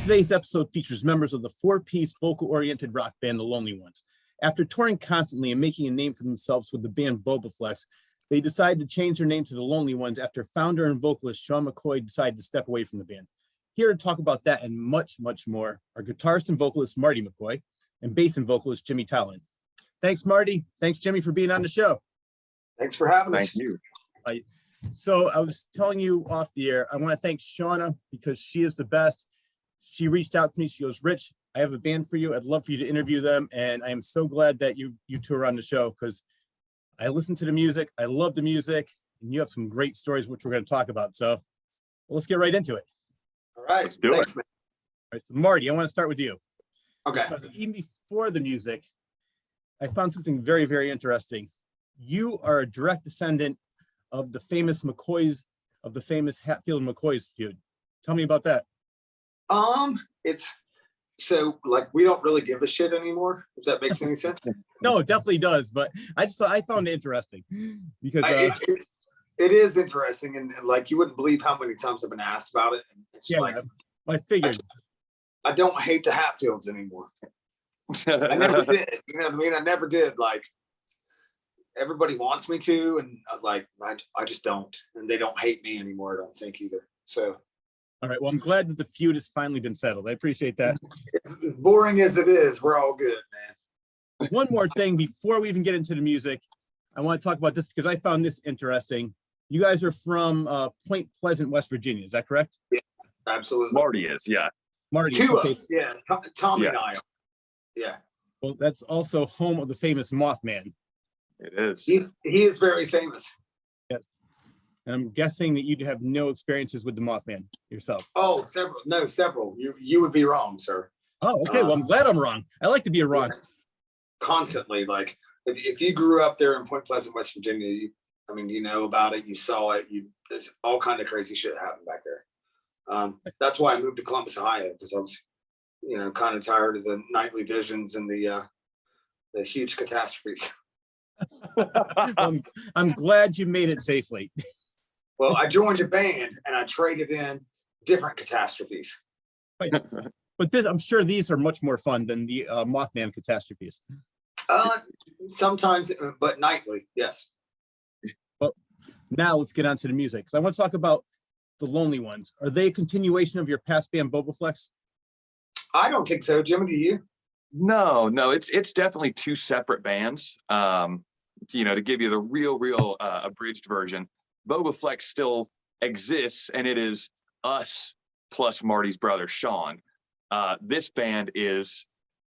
Today's episode features members of the four-piece vocal-oriented rock band, The Lonely Ones. After touring constantly and making a name for themselves with the band Bobaflex, they decided to change their name to The Lonely Ones after founder and vocalist Sean McCoy decided to step away from the band. Here to talk about that and much, much more are guitarist and vocalist Marty McCoy and bass and vocalist Jymmy Talon. Thanks, Marty. Thanks, Jimmy, for being on the show. Thanks for having us. Thank you. So I was telling you off the air, I want to thank Shauna because she is the best. She reached out to me. She goes, Rich, I have a band for you. I'd love for you to interview them. And I am so glad that you two are on the show because I listen to the music. I love the music. And you have some great stories, which we're going to talk about. So let's get right into it. All right. Let's do it. All right. So Marty, I want to start with you. Okay. Because even before the music, I found something very, very interesting. You are a direct descendant of the famous McCoys, of the famous Hatfield and McCoys feud. Tell me about that. It's so like we don't really give a shit anymore, if that makes any sense. No, it definitely does, but I found it interesting because it is interesting, and like you wouldn't believe how many times I've been asked about it. And it's like I figured I don't hate the Hatfields anymore. I never did. You know what I mean? I never did. Like everybody wants me to, and I just don't, and they don't hate me anymore. I don't think either. So. All right. Well, I'm glad that the feud has finally been settled. I appreciate that. It's as boring as it is. We're all good, man. One more thing before we even get into the music, I want to talk about this because I found this interesting. You guys are from Point Pleasant, West Virginia. Is that correct? Yeah, absolutely. Marty is, yeah. Marty. Two okay. of us, yeah. Tommy and I. Yeah. Well, that's also home of the famous Mothman. It is. He is very famous. Yes. And I'm guessing that you have no experiences with the Mothman yourself. Oh, several. You would be wrong, sir. Oh, okay. Well, I'm glad I'm wrong. I like to be wrong. Constantly, like if you grew up there in Point Pleasant, West Virginia, you know about it, you saw it. There's all kind of crazy shit happened back there. That's why I moved to Columbus, Ohio, because I was, kind of tired of the nightly visions and the huge catastrophes. I'm glad you made it safely. Well, I joined a band and I traded in different catastrophes. But this, I'm sure these are much more fun than the Mothman catastrophes. Sometimes, but nightly, yes. Well, now let's get on to the music. So I want to talk about the Lonely Ones. Are they a continuation of your past band Bobaflex? I don't think so. Jimmy, do you? No, it's definitely two separate bands. To give you the real abridged version, Bobaflex still exists, and it is us plus Marty's brother Sean. This band is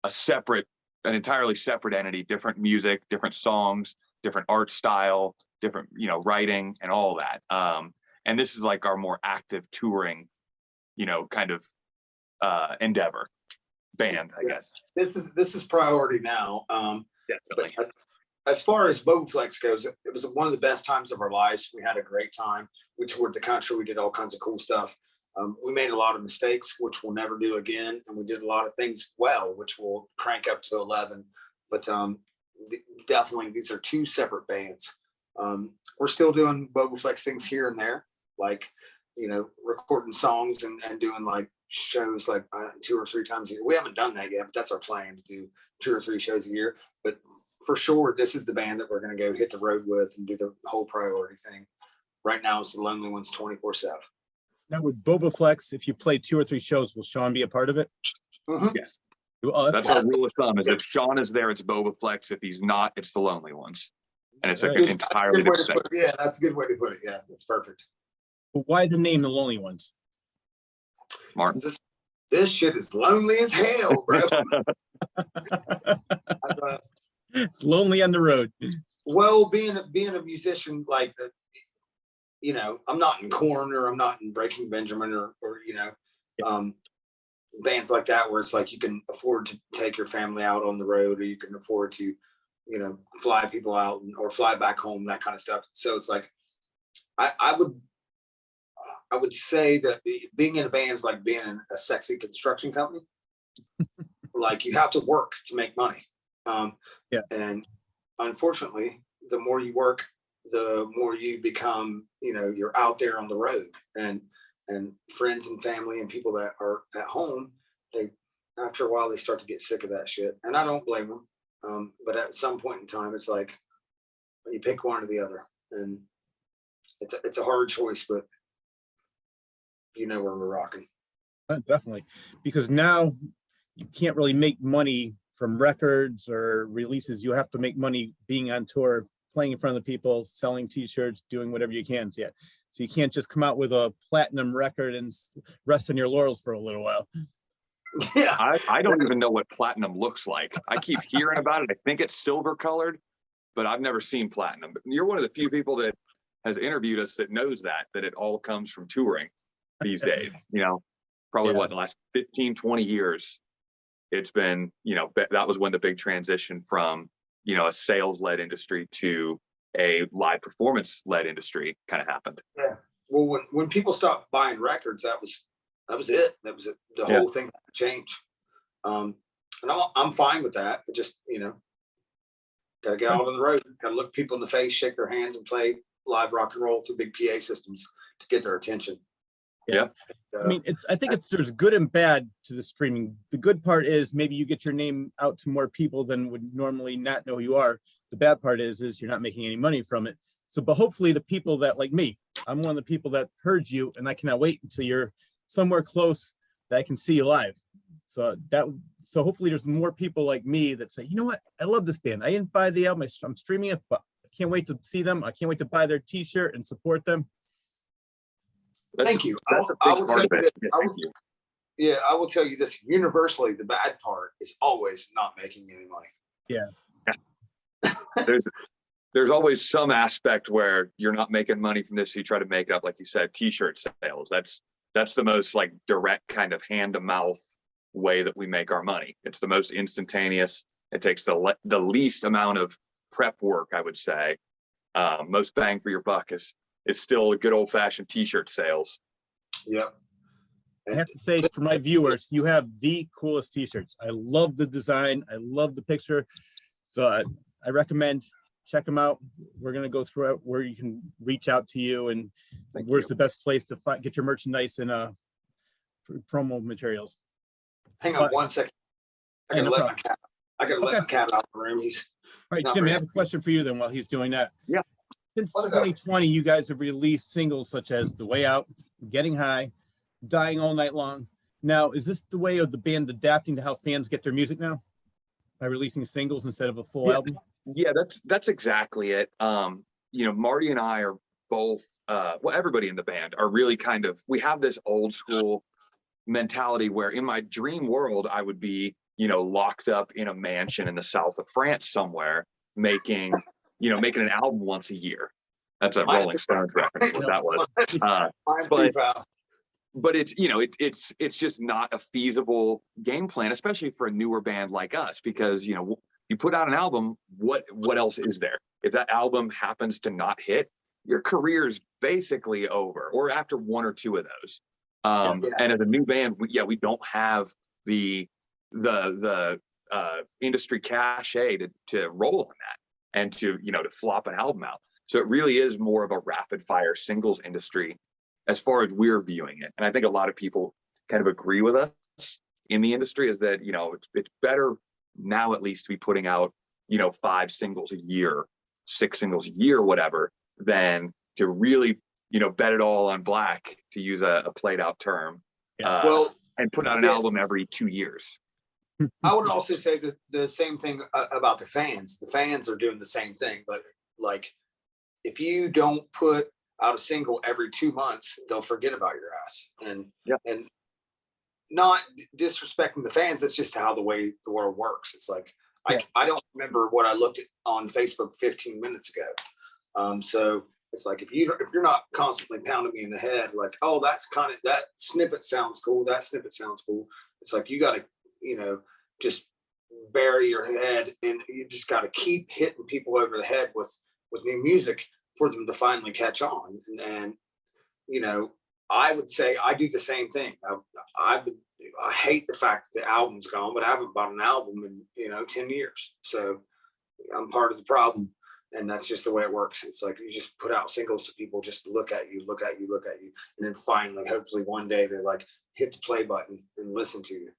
an entirely separate entity, different music, different songs, different art style, different writing, and all that. And this is like our more active touring, kind of endeavor band, I guess. This is priority now. Definitely. But as far as Bobaflex goes, it was one of the best times of our lives. We had a great time. We toured the country. We did all kinds of cool stuff. We made a lot of mistakes, which we'll never do again. And we did a lot of things well, which we'll crank up to 11. But definitely, these are two separate bands. We're still doing Bobaflex things here and there, like, recording songs and doing like shows like 2 or 3 times a year. We haven't done that yet, but that's our plan, to do 2 or 3 shows a year. But for sure, this is the band that we're going to go hit the road with and do the whole priority thing. Right now, it's the Lonely Ones 24/7. Now with Bobaflex, if you play 2 or 3 shows, will Sean be a part of it? Mm-hmm. Yes. Oh, that's our rule of thumb, is if Sean is there, it's Bobaflex. If he's not, it's the Lonely Ones. And it's like an entirely different thing. Yeah, that's a good way to put it. Yeah, that's perfect. But why the name The Lonely Ones? Martin? This shit is lonely as hell, bro. It's lonely on the road. Well, being a musician like that, I'm not in Korn or I'm not in Breaking Benjamin or bands like that where it's like you can afford to take your family out on the road, or you can afford to, fly people out or fly back home, that kind of stuff. So it's like I would say that being in a band is like being in a sexy construction company. Like you have to work to make money. And unfortunately, the more you work, the more you become, you're out there on the road, and friends and family and people that are at home they after a while they start to get sick of that shit, and I don't blame them. But at some point in time, it's like you pick one or the other, and it's a hard choice, but you know where we're rocking. Definitely, because now you can't really make money from records or releases. You have to make money being on tour, playing in front of the people, selling t-shirts, doing whatever you can. So you can't just come out with a platinum record and rest on your laurels for a little while. Yeah, I don't even know what platinum looks like. I keep hearing about it. I think it's silver colored, but I've never seen platinum. But you're one of the few people that has interviewed us that knows that it all comes from touring these days, probably Yeah. what, the last 15, 20 years, it's been, that was when the big transition from, a sales-led industry to a live performance-led industry kind of happened. yeah. Well, when people stopped buying records, that was it. That was it. The whole thing changed. And I'm fine with that. It just, got to get out on the road, got to look people in the face, shake their hands, and play live rock and roll through big PA systems to get their attention. Yeah. I mean, I think there's good and bad to the streaming. The good part is maybe you get your name out to more people than would normally not know who you are. The bad part is you're not making any money from it. So, but hopefully the people that, like me, I'm one of the people that heard you, and I cannot wait until you're somewhere close that I can see you live. So hopefully there's more people like me that say, you know what, I love this band. I didn't buy the album, I'm streaming it, but I can't wait to see them. I can't wait to buy their t-shirt and support them. Thank you. That's a I big will part tell of you it. that- Yeah, thank you. Yeah, I will tell you this. Universally, the bad part is always not making any money. There's always some aspect where you're not making money from this, so you try to make it up, like you said, t-shirt sales. That's the most like direct kind of hand to mouth way that we make our money. It's the most instantaneous. It takes the least amount of prep work, I would say. Most bang for your buck is still a good old fashioned t-shirt sales. Yep. I have to say, for my viewers, you have the coolest t-shirts. I love the design. I love the picture. So I recommend check them out. We're going to go through it where you can reach out to you, and where's the best place to get your merchandise and promo materials. Hang on one second. I gotta let my cat out of the room. He's all right, Jimmy, I have a question for you then while he's doing that. Yeah. Since 2020, you guys have released singles such as The Way Out, Getting High, Dying All Night Long. Now, is this the way of the band adapting to how fans get their music now? By releasing singles instead of a full album? Yeah, that's exactly it. Marty and I are both, everybody in the band are really we have this old school mentality where in my dream world, I would be, locked up in a mansion in the south of France somewhere, making an album once a year. That's a Rolling Stones reference, what that was. But it's, it's just not a feasible game plan, especially for a newer band like us, because, you put out an album, what else is there? If that album happens to not hit, your career's basically over, or after one or two of those. And as a new band, we don't have the industry cachet to roll on that and to flop an album out. So it really is more of a rapid fire singles industry as far as we're viewing it. And I think a lot of people kind of agree with us in the industry, is that, it's better now at least to be putting out, 5 singles a year, 6 singles a year, whatever, than to really, bet it all on black, to use a played out term, and put out an album every 2 years. I would also say the same thing about the fans. The fans are doing the same thing, but like, if you don't put out a single every 2 months, they'll forget about your ass. And not disrespecting the fans, it's just how the way the world works. It's like, I don't remember what I looked at on Facebook 15 minutes ago. So it's like, if you're not constantly pounding me in the head, like, oh, that snippet sounds cool, that snippet sounds cool. It's like, you got to, just bury your head, and you just got to keep hitting people over the head with new music for them to finally catch on. And I would say I do the same thing. I hate the fact that the album's gone, but I haven't bought an album in 10 years. So I'm part of the problem, and that's just the way it works. It's like, you just put out singles so people just look at you, and then finally, hopefully one day, they like hit the play button and listen to you.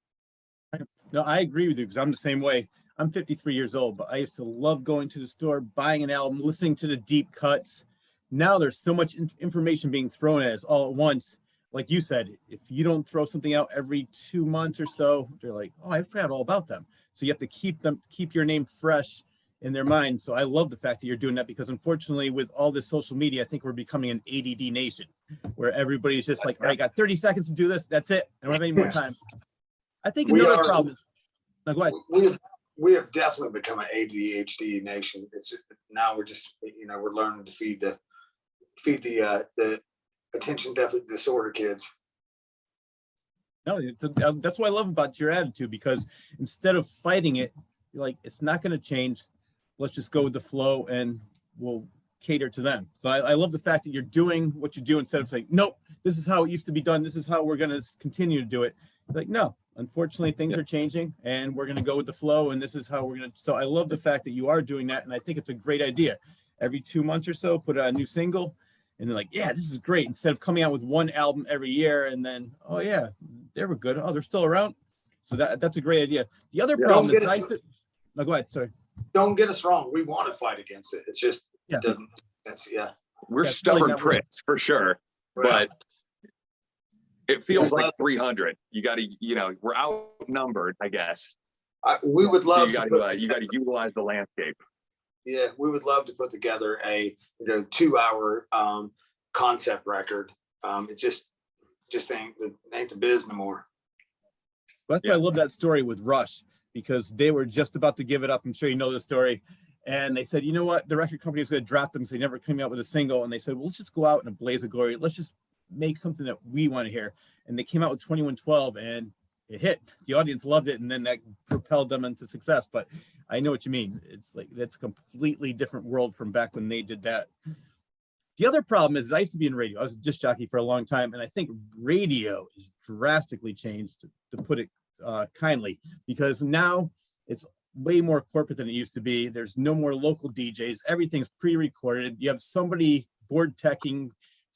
No, I agree with you because I'm the same way. I'm 53 years old, but I used to love going to the store, buying an album, listening to the deep cuts. Now there's so much information being thrown at us all at once. Like you said, if you don't throw something out every 2 months or so, they're like, oh, I forgot all about them. So you have to keep your name fresh in their mind. So I love the fact that you're doing that because unfortunately with all this social media, I think we're becoming an ADD nation where everybody's just like, all right, I got 30 seconds to do this. That's it. I don't have any more time. I think another problem is, no, go ahead. We have definitely become an ADHD nation. It's now we're just, we're learning to feed the attention deficit disorder kids. No, that's what I love about your attitude, because instead of fighting it, you're like, it's not going to change. Let's just go with the flow and we'll cater to them. So I love the fact that you're doing what you do instead of saying, nope, this is how it used to be done. This is how we're going to continue to do it. Like, no, unfortunately, things are changing and we're going to go with the flow. And this is how we're going to. So I love the fact that you are doing that. And I think it's a great idea. Every 2 months or so, put out a new single. And they're like, yeah, this is great. Instead of coming out with one album every year and then, oh, yeah, they were good. Oh, they're still around. So that's a great idea. The other problem is no, go ahead. Sorry. Don't get us wrong. We want to fight against it. It's just, it doesn't make sense. Yeah. We're stubborn pricks for sure. But it feels like 300. You got to, we're outnumbered, I guess. We would love so you got to utilize the landscape. Yeah, we would love to put together a 2-hour concept record. It just ain't the biz no more. That's why I love that story with Rush, because they were just about to give it up. I'm sure you know the story. And they said, you know what? The record company is going to drop them because they never came out with a single. And they said, well, let's just go out in a blaze of glory. Let's just make something that we want to hear. And they came out with 2112 and it hit. The audience loved it. And then that propelled them into success. But I know what you mean. It's like, that's a completely different world from back when they did that. The other problem is I used to be in radio. I was a disc jockey for a long time. And I think radio is drastically changed, to put it kindly, because now it's way more corporate than it used to be. There's no more local DJs. Everything's pre-recorded. You have somebody board teching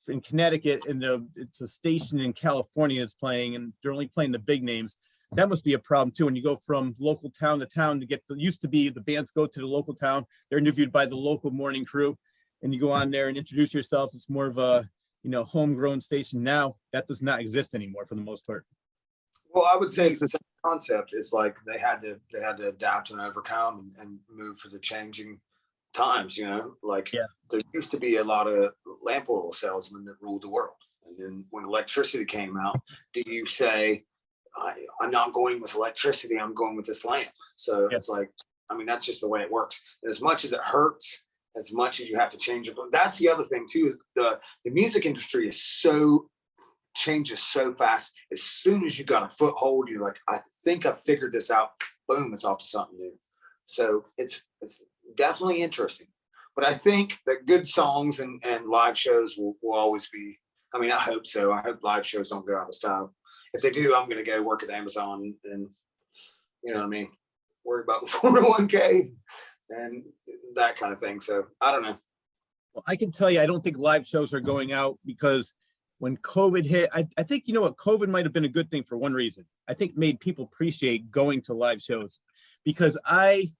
in Connecticut and it's a station in California that's playing, and they're only playing the big names. That must be a problem too. When you go from local town to town to used to be the bands go to the local town, they're interviewed by the local morning crew, and you go on there and introduce yourselves. It's more of a, homegrown station. Now that does not exist anymore for the most part. Well, I would say it's the same concept. It's like they had to adapt and overcome and move for the changing times. There used to be a lot of lamp oil salesmen that ruled the world, and then when electricity came out, do you say, I'm not going with electricity, I'm going with this lamp? So it's like, that's just the way it works. And as much as it hurts, as much as you have to change it, that's the other thing too. The music industry changes so fast. As soon as you got a foothold, you're like, I think I figured this out. Boom, it's off to something new. So it's definitely interesting. But I think that good songs and live shows will always be. I hope so. I hope live shows don't go out of style. If they do, I'm going to go work at Amazon and worry about the 401k and that kind of thing. So I don't know. Well, I can tell you, I don't think live shows are going out, because when COVID hit, I think, COVID might have been a good thing for one reason. I think it made people appreciate going to live shows, because I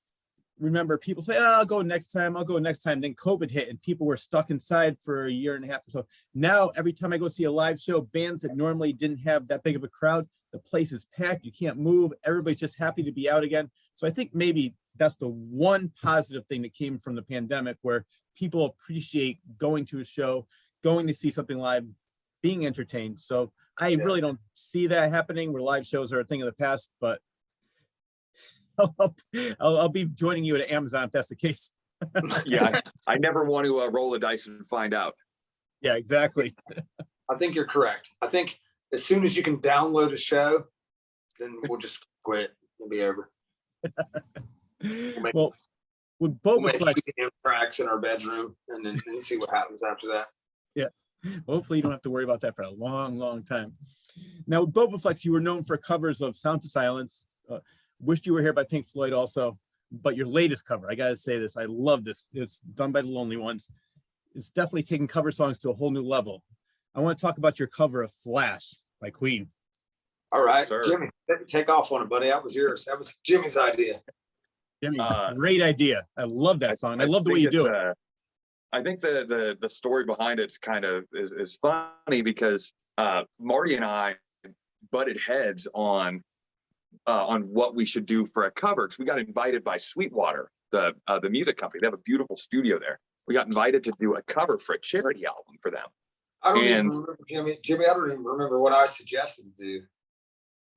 remember people say, oh, I'll go next time. Then COVID hit and people were stuck inside for a year and a half or so. Now, every time I go see a live show, bands that normally didn't have that big of a crowd, the place is packed. You can't move. Everybody's just happy to be out again. So I think maybe that's the one positive thing that came from the pandemic, where people appreciate going to a show, going to see something live, being entertained. So I really don't see that happening where live shows are a thing of the past, but I'll be joining you at Amazon if that's the case. Yeah, I never want to roll the dice and find out. Yeah, exactly. I think you're correct. I think as soon as you can download a show, then we'll just quit. It'll be over. Well, with Boba Flex tracks in our bedroom and then see what happens after that. Yeah. Hopefully you don't have to worry about that for a long, long time. Now, with Boba Flex, you were known for covers of Sounds of Silence, Wished You Were Here by Pink Floyd also, but your latest cover, I got to say this, I love this. It's done by the Lonely Ones. It's definitely taking cover songs to a whole new level. I want to talk about your cover of Flash by Queen. All right, sir. Jimmy, take off on it, buddy. That was yours. That was Jimmy's idea. Jimmy, great idea. I love that song. I love the way you do it. I think the story behind it's kind of is funny because Marty and I butted heads on what we should do for a cover, because we got invited by Sweetwater, the music company. They have a beautiful studio there. We got invited to do a cover for a charity album for them. I don't even remember, Jimmy. I don't even remember what I suggested to do.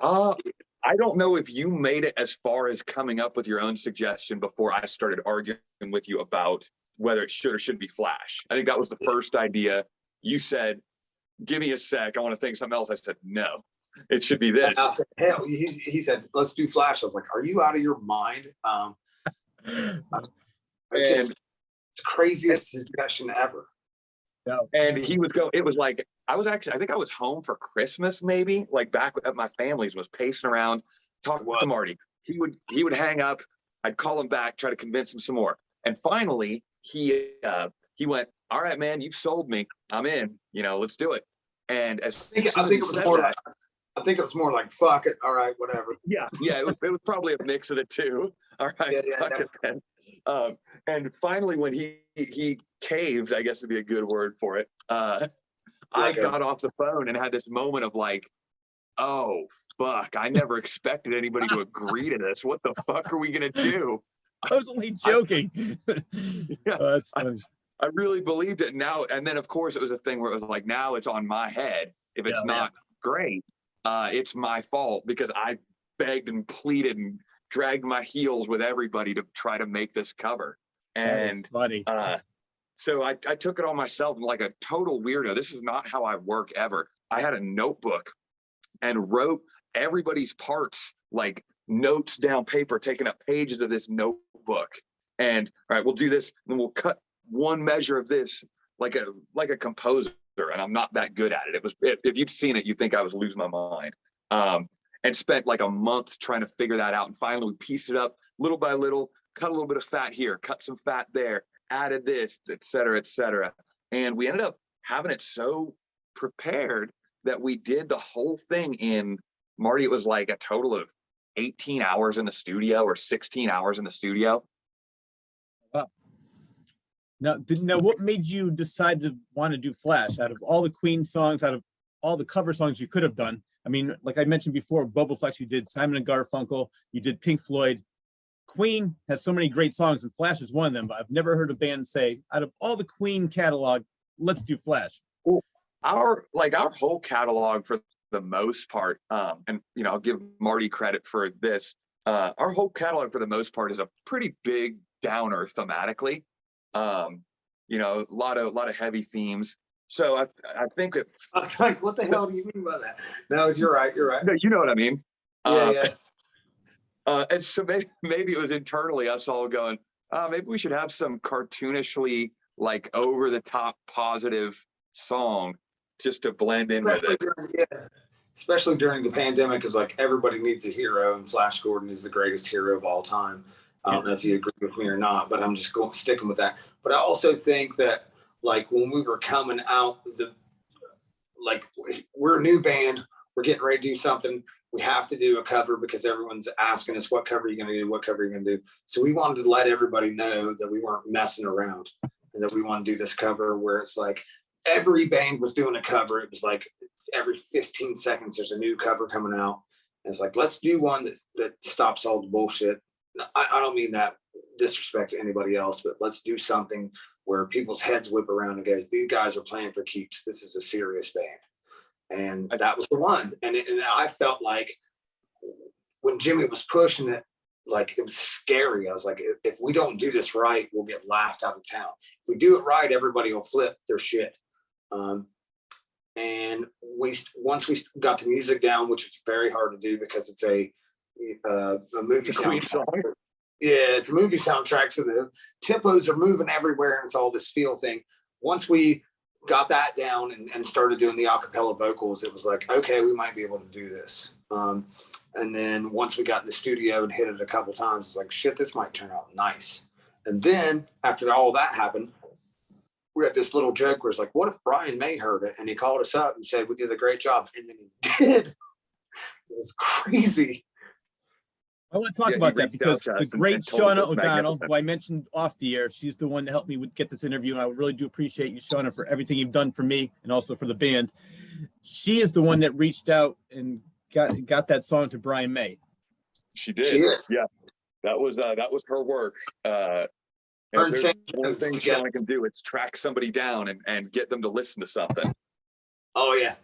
I don't know if you made it as far as coming up with your own suggestion before I started arguing with you about whether it should or shouldn't be Flash. I think that was the first idea. You said, give me a sec, I want to think something else. I said, no, it should be this. I said, hell, he said, let's do Flash. I was like, are you out of your mind? Just the craziest suggestion ever. And he would go, it was like, I think I was home for Christmas, maybe, like back at my family's, was pacing around, talking to Marty. He would hang up, I'd call him back, try to convince him some more. And finally, he went, all right, man, you've sold me. I'm in, let's do it. And I think it was more like, fuck it. All right, whatever. Yeah. It was probably a mix of the two. All right. Fuck it, then. And finally, when he caved, I guess would be a good word for it. I got off the phone and had this moment of like, oh, fuck, I never expected anybody to agree to this. What the fuck are we going to do? I was only joking. That's funny. I really believed it now. And then, of course, it was a thing where it was like, now it's on my head. If it's not great, it's my fault, because I begged and pleaded and dragged my heels with everybody to try to make this cover. And funny. So I took it on myself. I'm like a total weirdo. This is not how I work ever. I had a notebook and wrote everybody's parts, like notes down paper, taking up pages of this notebook. And all right, we'll do this, and then we'll cut one measure of this, like a composer. And I'm not that good at it. It was, if you'd seen it, you'd think I was losing my mind. And spent like a month trying to figure that out. And finally we pieced it up little by little, cut a little bit of fat here, cut some fat there, added this, et cetera, et cetera. And we ended up having it so prepared that we did the whole thing in, Marty, it was like a total of 18 hours in the studio or 16 hours in the studio. Now, what made you decide to want to do Flash? Out of all the Queen songs, out of all the cover songs you could have done, I mean, like I mentioned before, Boba Flex, you did Simon and Garfunkel, you did Pink Floyd. Queen has so many great songs, and Flash is one of them, but I've never heard a band say, out of all the Queen catalog, let's do Flash. Our whole catalog, for the most part, and I'll give Marty credit for this, our whole catalog for the most part is a pretty big downer thematically. A lot of heavy themes. So I think it, I was like, what the hell do you mean by that? No, you're right. No, you know what I mean. Yeah. And so maybe it was internally us all going, maybe we should have some cartoonishly, like, over the top positive song just to blend in with it. Especially during the pandemic, is like everybody needs a hero, and Flash Gordon is the greatest hero of all time. I don't know if you agree with me or not, but I'm just sticking with that. But I also think that, like, when we were coming out, we're a new band, we're getting ready to do something, we have to do a cover because everyone's asking us, what cover are you going to do? What cover are you going to do? So we wanted to let everybody know that we weren't messing around, and that we want to do this cover where it's like every band was doing a cover. It was like every 15 seconds there's a new cover coming out. And it's like, let's do one that stops all the bullshit. I don't mean that disrespect to anybody else, but let's do something where people's heads whip around and goes, these guys are playing for keeps. This is a serious band. And that was the one. And I felt like when Jimmy was pushing it, like, it was scary. I was like, if we don't do this right, we'll get laughed out of town. If we do it right, everybody will flip their shit. And once we got the music down, which was very hard to do because it's a movie soundtrack. Yeah, it's a movie soundtrack, so the tempos are moving everywhere, and it's all this feel thing. Once we got that down and started doing the acapella vocals, it was like, okay, we might be able to do this. And then once we got in the studio and hit it a couple times, it's like, shit, this might turn out nice. And then after all that happened, we had this little joke where it's like, what if Brian May heard it and he called us up and said we did a great job? And then he did. was crazy. I want to talk Yeah, he about that reached out because to the us and great told us Shauna it was O'Donnell, magnificent. who I mentioned off the air, she's the one that helped me get this interview, and I really do appreciate you, Shauna, for everything you've done for me and also for the band. She is the one that reached out and got that song to Brian May. She did. She did. Yeah, that was her work. Her If and there's Sam one Jones thing together. Shauna can do, it's track somebody down and get them to listen to something. Oh yeah,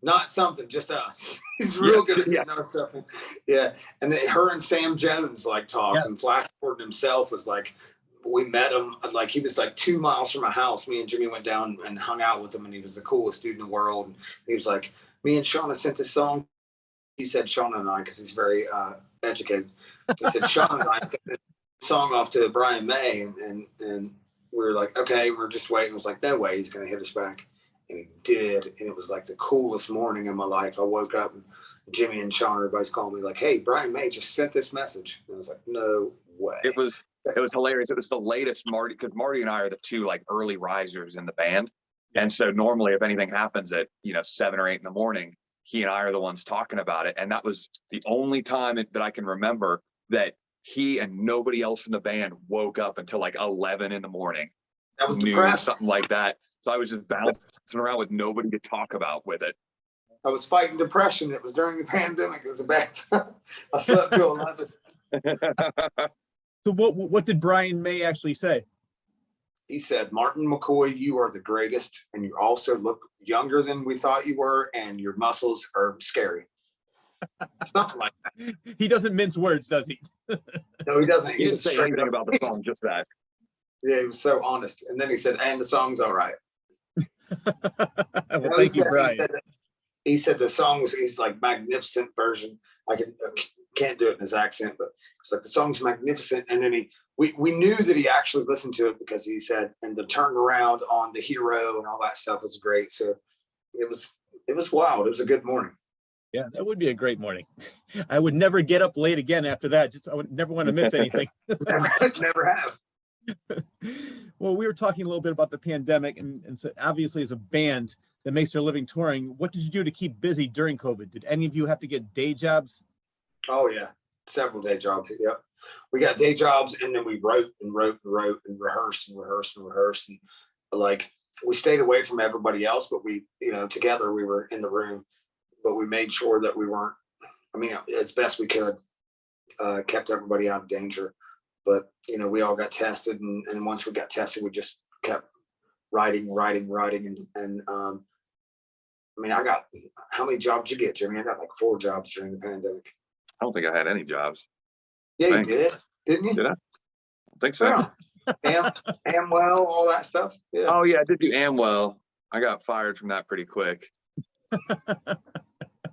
not something, just us. He's real good at getting our stuff in. Yeah, and then her and Sam Jones like talk, Yes. and Flash Gordon himself was like, we met him like he was like 2 miles from our house. Me and Jimmy went down and hung out with him, and he was the coolest dude in the world. And he was like, me and Shauna sent this song. He said Shauna and I, because he's very educated. He said Shauna and I sent this song off to Brian May, and we were like, okay, we're just waiting. It was like, no way he's gonna hit us back. And he did, and it was like the coolest morning in my life. I woke up and Jimmy and Sean, everybody's calling me like, hey, Brian May just sent this message. And I was like, no way. It was hilarious. It was the latest Marty, because Marty and I are the two like early risers in the band. And so normally if anything happens at 7 or 8 in the morning, he and I are the ones talking about it. And that was the only time that I can remember that he and nobody else in the band woke up until like 11 in the morning. That was noon, depressed. something like that. So I was just bouncing around with nobody to talk about with it. I was fighting depression. It was during the pandemic. It was a bad time. I slept till 11. So what did Brian May actually say? He said, Martin McCoy, you are the greatest, and you also look younger than we thought you were, and your muscles are scary. Something like that. He doesn't mince words, does he? No, he doesn't. He didn't was say straight anything up. about the song, just that. Yeah, he was so honest. And then he said, and the song's all right. Well, thank you, Brian. He said the song was, he's like magnificent version. I can't do it in his accent, but it's like the song's magnificent. And then we knew that he actually listened to it because he said, and the turnaround on the hero and all that stuff was great. So it was wild. It was a good morning. Yeah, that would be a great morning. I would never get up late again after that. I would never want to miss anything. Never have. Well, we were talking a little bbit about the pandemic, and so obviously as a band that makes their living touring, what did you do to keep busy during COVID? Did any of you have to get day jobs? Oh yeah, several day jobs. Yep, we got day jobs, and then we wrote and rehearsed and like we stayed away from everybody else, but we, together we were in the room, but we made sure that we weren't. I mean, as best we could, kept everybody out of danger. But we all got tested, and once we got tested, we just kept writing, and I mean, I got, how many jobs did you get, Jimmy? I got like 4 jobs during the pandemic. I don't think I had any jobs. Yeah, you did, didn't you? Did I? I think so. Yeah. Amwell, all that stuff. Yeah. Oh yeah, I did do Amwell. I got fired from that pretty quick.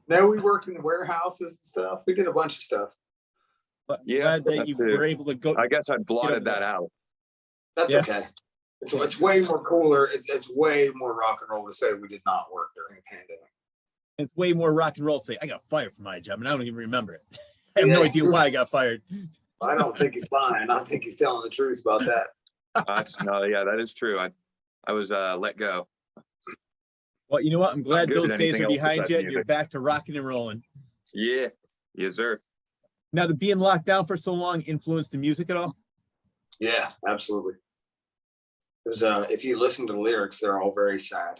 No, we worked in the warehouses and stuff. We did a bunch of stuff. But Yeah, glad that you were able to go. I guess I blotted that out. That's okay. It's way more cooler. It's way more rock and roll to say we did not work during the pandemic. It's way more rock and roll to say I got fired from my job, and I don't even remember it. I have no idea why I got fired. I don't think he's lying. I think he's telling the truth about that. No, yeah, that is true. I was let go. Well, you know what? I'm glad good at those days anything are else behind besides you. music. You're back to rocking and rolling. Yeah, yes, sir. Now, to being locked down for so long influenced the music at all? Yeah, absolutely. It was, if you listen to the lyrics, they're all very sad.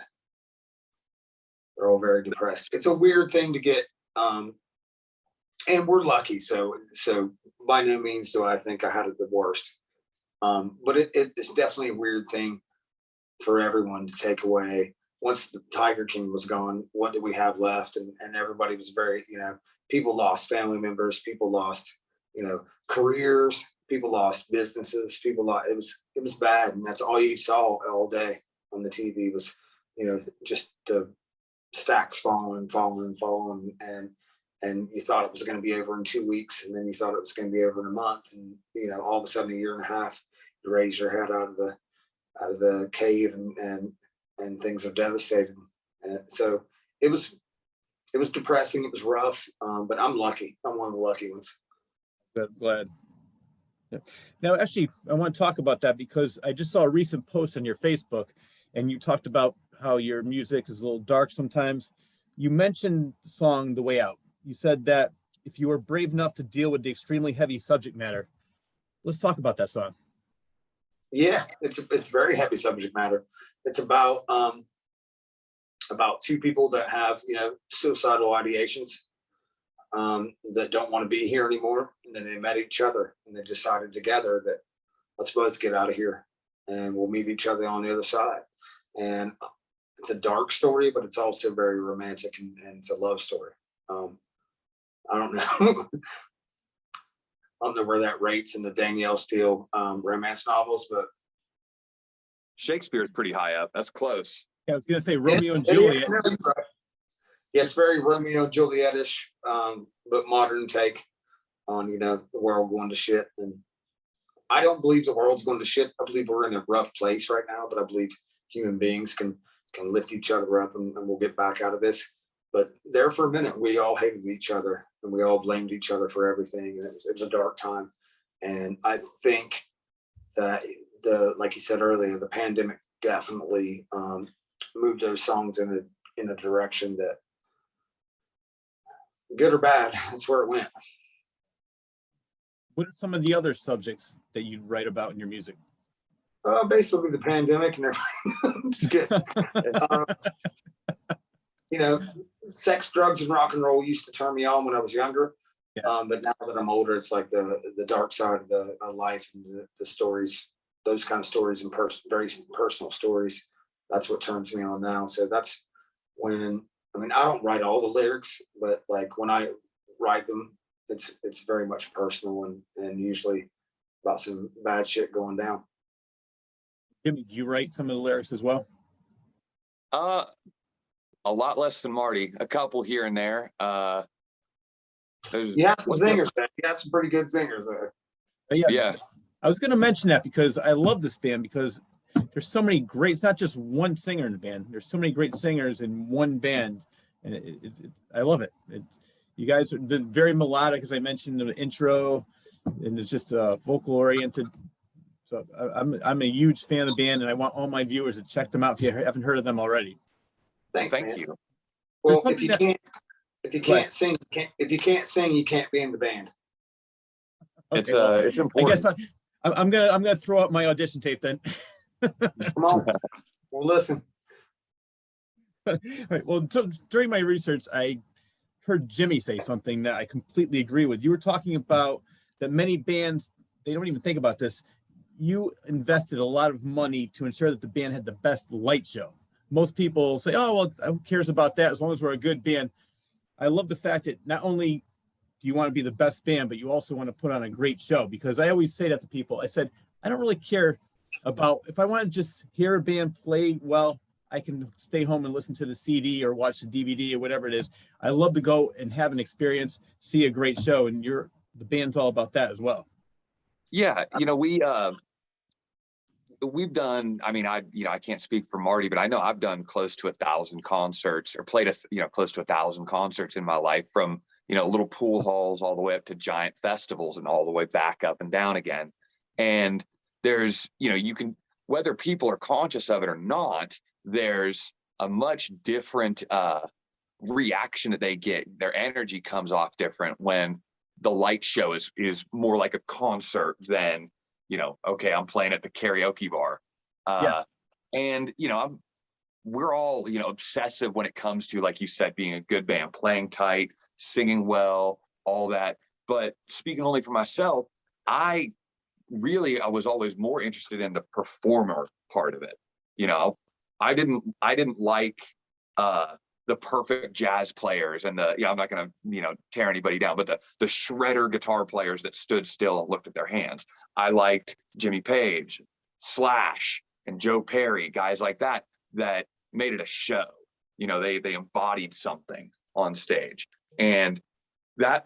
They're all very depressed. It's a weird thing to get, and we're lucky. So by no means do I think I had it the worst. But it's definitely a weird thing for everyone to take away. Once the Tiger King was gone, what did we have left? And everybody was very, people lost family members, people lost, careers, people lost businesses, people lost, it was bad. And that's all you saw all day on the TV was, just the stacks falling. And you thought it was going to be over in 2 weeks. And then you thought it was going to be over in a month. And, all of a sudden, a year and a half, you raise your head out of the cave and things are devastating. And so it was depressing. It was rough, but I'm lucky. I'm one of the lucky ones. Glad. Yeah. Now, actually, I want to talk about that because I just saw a recent post on your Facebook, and you talked about how your music is a little dark sometimes. You mentioned the song "The Way Out." you said that if you were brave enough to deal with the extremely heavy subject matter. Let's talk about that song. Yeah, it's very heavy subject matter. It's about two people that have, you know, suicidal ideations, that don't want to be here anymore. And then they met each other and they decided together that let's both get out of here and we'll meet each other on the other side. And it's a dark story, but it's also very romantic, and it's a love story. I don't know. I don't know where that rates in the Danielle Steele romance novels, but Shakespeare's pretty high up. That's close. Yeah, I was gonna say Romeo and Juliet. Yeah, right. Yeah, it's very Romeo and Juliet-ish, but modern take on, you know, the world going to shit. And I don't believe the world's going to shit. I believe we're in a rough place right now, but I believe human beings can lift each other up, and we'll get back out of this. But there for a minute, we all hated each other and we all blamed each other for everything. And it was a dark time. And I think that like you said earlier, the pandemic definitely moved those songs in a direction that, good or bad, that's where it went. What are some of the other subjects that you write about in your music? Basically the pandemic and everything. Just kidding. You know, sex, drugs, and rock and roll used to turn me on when I was younger. Yeah. But now that I'm older, it's like the dark side of the life and the stories, those kind of stories, and very personal stories. That's what turns me on now. So that's when, I mean, I don't write all the lyrics, but like when I write them, it's very much personal and usually about some bad shit going down. Jimmy, do you write some of the lyrics as well? A lot less than Marty, a couple here and there. You have some zingers there. You got some pretty good zingers there. Yeah. I was going to mention that because I love this band, because there's so many great, it's not just one singer in the band. There's so many great singers in one band. And I love it. You guys are very melodic, as I mentioned in the intro, and it's just vocal oriented. So I'm a huge fan of the band, and I want all my viewers to check them out if you haven't heard of them already. Thanks, Thank man. you. Well, if you can't sing, you can't be in the band. Okay, well, It's important. I guess I'm gonna throw out my audition tape then. Come on. Well, listen. All right, well, during my research, I heard Jimmy say something that I completely agree with. You were talking about that many bands, they don't even think about this. You invested a lot of money to ensure that the band had the best light show. Most people say, oh, well, who cares about that as long as we're a good band. I love the fact that not only do you want to be the best band, but you also want to put on a great show, because I always say that to people. I said, I don't really care about, if I want to just hear a band play well, I can stay home and listen to the CD or watch the DVD or whatever it is. I love to go and have an experience, see a great show, and the band's all about that as well. Yeah, you know, we've done, I mean, I can't speak for Marty, but I know I've done close to 1,000 concerts, or played close to 1,000 concerts in my life, from, little pool halls all the way up to giant festivals and all the way back up and down again. And there's, you can, whether people are conscious of it or not, there's a much different reaction that they get. Their energy comes off different when the light show is more like a concert than, okay, I'm playing at the karaoke bar. And, we're all, obsessive when it comes to, like you said, being a good band, playing tight, singing well, all that. But speaking only for myself, I was always more interested in the performer part of it. I didn't like the perfect jazz players and I'm not going to, tear anybody down, but the shredder guitar players that stood still and looked at their hands. I liked Jimmy Page, Slash, and Joe Perry, guys like that made it a show. They embodied something on stage. And that,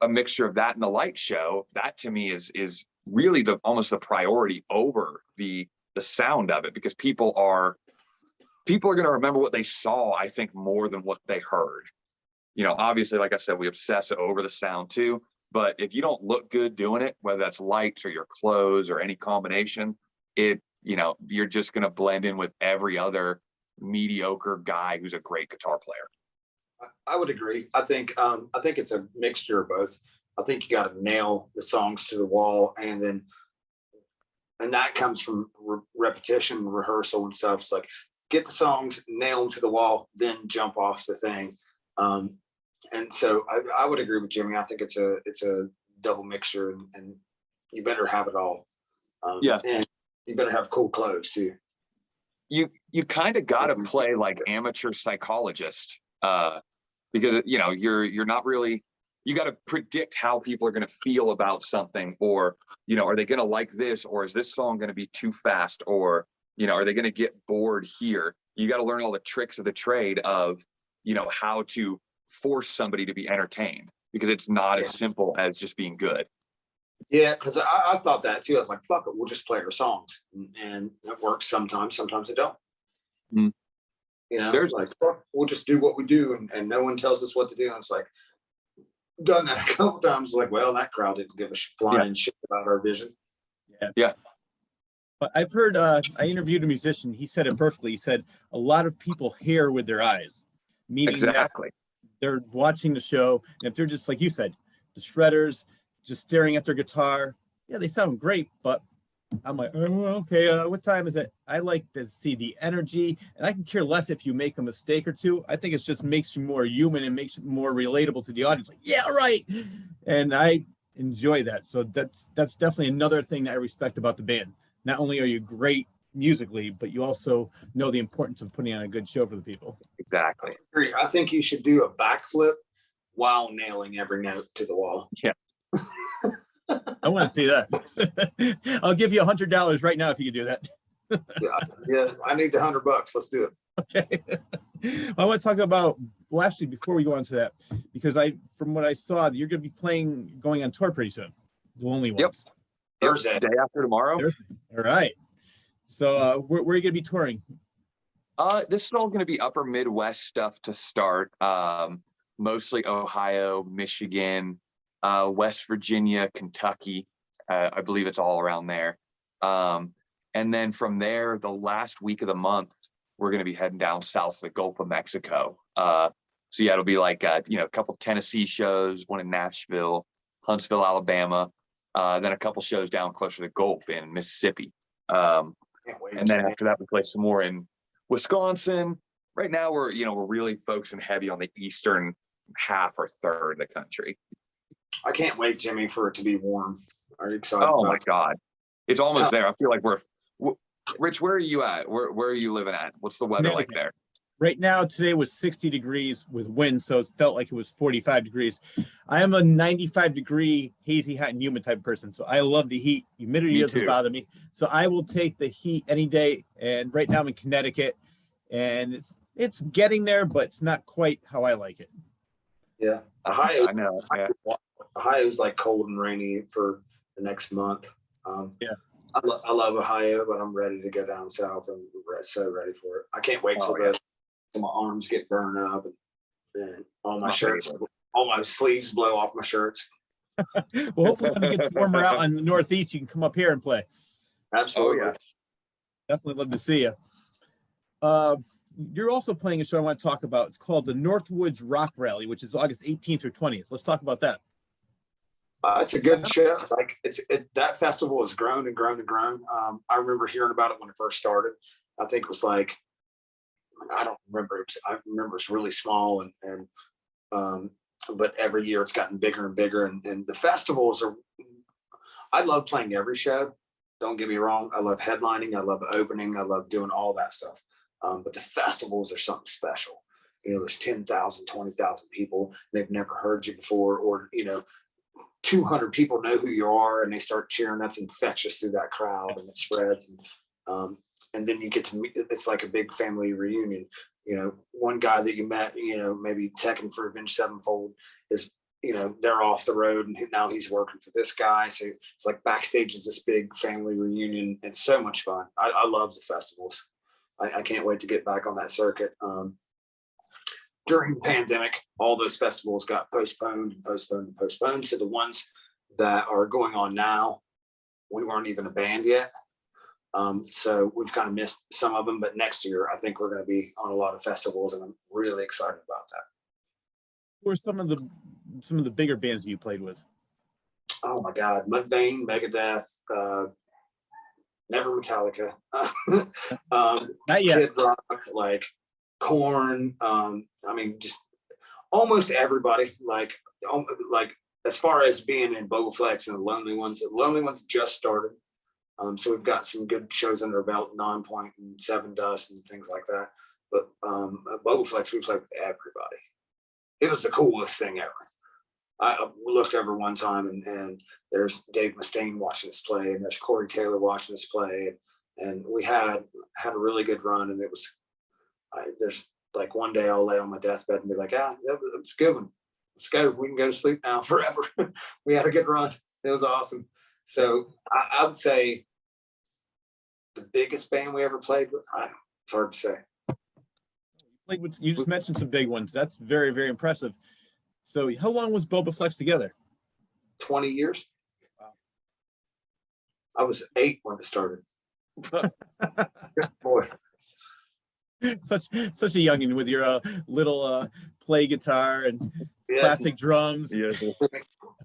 a mixture of that and the light show, that to me is really almost the priority over the sound of it, because people are going to remember what they saw, I think, more than what they heard. Obviously, like I said, we obsess over the sound too, but if you don't look good doing it, whether that's lights or your clothes or any combination, you're just going to blend in with every other mediocre guy who's a great guitar player. I would agree. I think it's a mixture of both. I think you got to nail the songs to the wall, and that comes from repetition, rehearsal, and stuff. It's like get the songs, nail them to the wall, then jump off the thing. And so I would agree with Jimmy. I think it's a double mixture, and you better have it all. Yeah. And you better have cool clothes too. You kind of got to play like amateur psychologist, because you're not really, you got to predict how people are going to feel about something, or are they going to like this, or is this song going to be too fast, or are they going to get bored here? You got to learn all the tricks of the trade of how to force somebody to be entertained, because it's not as simple as just being good. Yeah, because I thought that too. I was like, fuck it, we'll just play our songs, and it works sometimes it don't. Mm. There's like, fuck, we'll just do what we do, and no one tells us what to do. And it's like, done that a couple times, like, well, that crowd didn't give a flying shit about our vision. Yeah. But I've heard, I interviewed a musician, he said it perfectly. He said a lot of people hear with their eyes, meaning Exactly. that they're watching the show, and if they're just like you said, the shredders, just staring at their guitar, yeah, they sound great, but I'm like, oh, okay, what time is it? I like to see the energy, and I can care less if you make a mistake or two. I think it just makes you more human and makes it more relatable to the audience. Like, yeah, right. And I enjoy that. So that's definitely another thing that I respect about the band. Not only are you great musically, but you also know the importance of putting on a good show for the people. Exactly. I think you should do a backflip while nailing every note to the wall. Yeah. I want to see that. I'll give you $100 right now if you can do that. Yeah. I need the $100. Let's do it. Okay. I want to talk about, well, actually, before we go on to that, because from what I saw, you're going to be going on tour pretty soon. The Lonely Ones. Yep. Thursday. Day after tomorrow. Thursday. All right. So where are you going to be touring? This is all going to be upper Midwest stuff to start. Mostly Ohio, Michigan, West Virginia, Kentucky. I believe it's all around there. And then from there, the last week of the month, we're going to be heading down south to the Gulf of Mexico. So yeah, it'll be like a couple Tennessee shows, one in Nashville, Huntsville, Alabama, then a couple shows down closer to the Gulf in Mississippi. And then after that, we play some more in Wisconsin. Right now, we're really focusing heavy on the eastern half or third of the country. I can't wait, Jimmy, for it to be warm. Are you excited? Oh my God, it's almost there. I feel like Rich, where are you at? Where are you living at? What's the weather like there? Right now, today was 60 degrees with wind, so it felt like it was 45 degrees. I am a 95-degree hazy, hot, and humid type of person, so I love the heat. Humidity doesn't bother me, so I will take the heat any day. And right now I'm in Connecticut, and it's getting there, but it's not quite how I like it. Yeah, I know. Yeah. Ohio's like cold and rainy for the next month. Yeah. I love Ohio, but I'm ready to go down south. I'm so ready for it. I can't wait till my arms get burned up and all my shirts, all my sleeves blow off my shirts. Well, hopefully when it gets warmer out in the Northeast, you can come up here and play. Absolutely. Oh, yeah. Definitely love to see you. You're also playing a show I want to talk about. It's called the Northwoods Rock Rally, which is August 18th or 20th. Let's talk about that. It's a good show. Like that festival has grown and grown and grown. I remember hearing about it when it first started. I think it was like, I don't remember. I remember it's really small but every year it's gotten bigger and bigger. And the festivals I love playing every show. Don't get me wrong. I love headlining. I love opening. I love doing all that stuff. But the festivals are something special. There's 10,000, 20,000 people. They've never heard you before, or, 200 people know who you are and they start cheering. That's infectious through that crowd, and it spreads. And then you get to meet, it's like a big family reunion. One guy that you met, maybe teching for Avenged Sevenfold is, they're off the road and now he's working for this guy. So it's like backstage is this big family reunion. It's so much fun. I love the festivals. I can't wait to get back on that circuit. During the pandemic, all those festivals got postponed and postponed and postponed. So the ones that are going on now, we weren't even a band yet. So we've kind of missed some of them, but next year, I think we're going to be on a lot of festivals, and I'm really excited about that. Who are some of the bigger bands you played with? Oh my God, Mudvayne, Megadeth, never Metallica, Not yet. Kid Rock, like Korn. I mean, just almost everybody. Like as far as being in Bobaflex and the Lonely Ones just started. So we've got some good shows under our belt, Nonpoint and Seven Dust and things like that. But at Bobaflex, we played with everybody. It was the coolest thing ever. I looked over one time and there's Dave Mustaine watching us play, and there's Corey Taylor watching us play, and we had a really good run. And it was there's like one day I'll lay on my deathbed and be like, that was a good one. Let's go. We can go to sleep now forever. We had a good run. It was awesome. So I would say the biggest band we ever played with. It's hard to say. Like you just mentioned some big ones. That's very, very impressive. So how long was Bobaflex together? 20 years. Wow. I was 8 when it started. Just boy. Such a youngin' with your little play guitar and plastic drums. Yeah.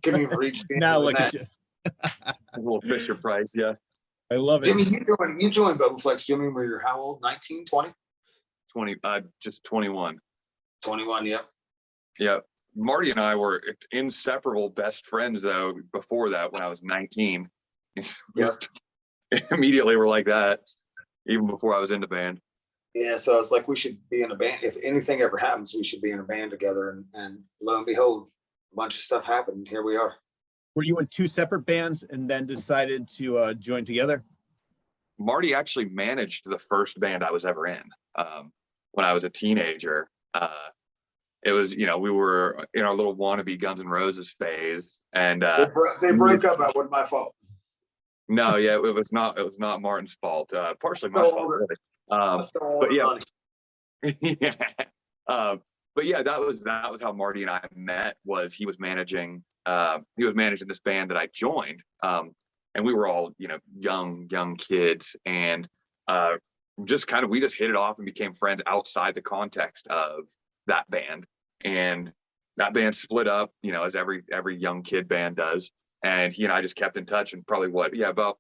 Can even reach Now look at you. A little Fisher Price, yeah. I love it. Jimmy, you joined Bobaflex, Jimmy, when you were how old? 19, 20? 20, just 21. 21, yep. Yeah. Marty and I were inseparable best friends though before that when I was 19. Yeah. Immediately we're like that, even before I was in the band. Yeah, so it's like we should be in a band. If anything ever happens, we should be in a band together. And lo and behold, a bunch of stuff happened. Here we are. Were you in 2 separate bands and then decided to join together? Marty actually managed the first band I was ever in when I was a teenager. It was, we were in our little wannabe Guns N' Roses phase, and they broke up. That wasn't my fault. No, yeah, it was not Martin's fault. Partially my fault, really. But yeah, yeah. But yeah, that was how Marty and I met. Was he was managing this band that I joined, and we were all young kids, and we just hit it off and became friends outside the context of that band. And that band split up, as every young kid band does. And he and I just kept in touch, and probably about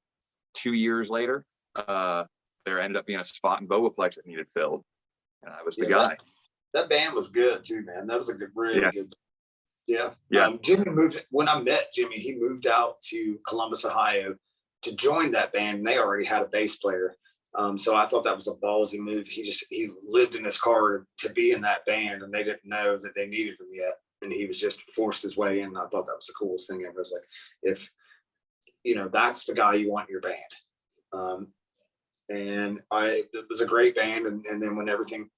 2 years later, there ended up being a spot in Bobaflex that needed filled, and I was the guy. That band was good too, man. That was a really good. Yeah. Yeah. Jimmy when I met Jimmy, he moved out to Columbus, Ohio to join that band, and they already had a bass player. So I thought that was a ballsy move. He lived in his car to be in that band, and they didn't know that they needed him yet. And he was just forced his way in. I thought that was the coolest thing ever. It was like, if, that's the guy you want in your band. And it was a great band. And then when everything,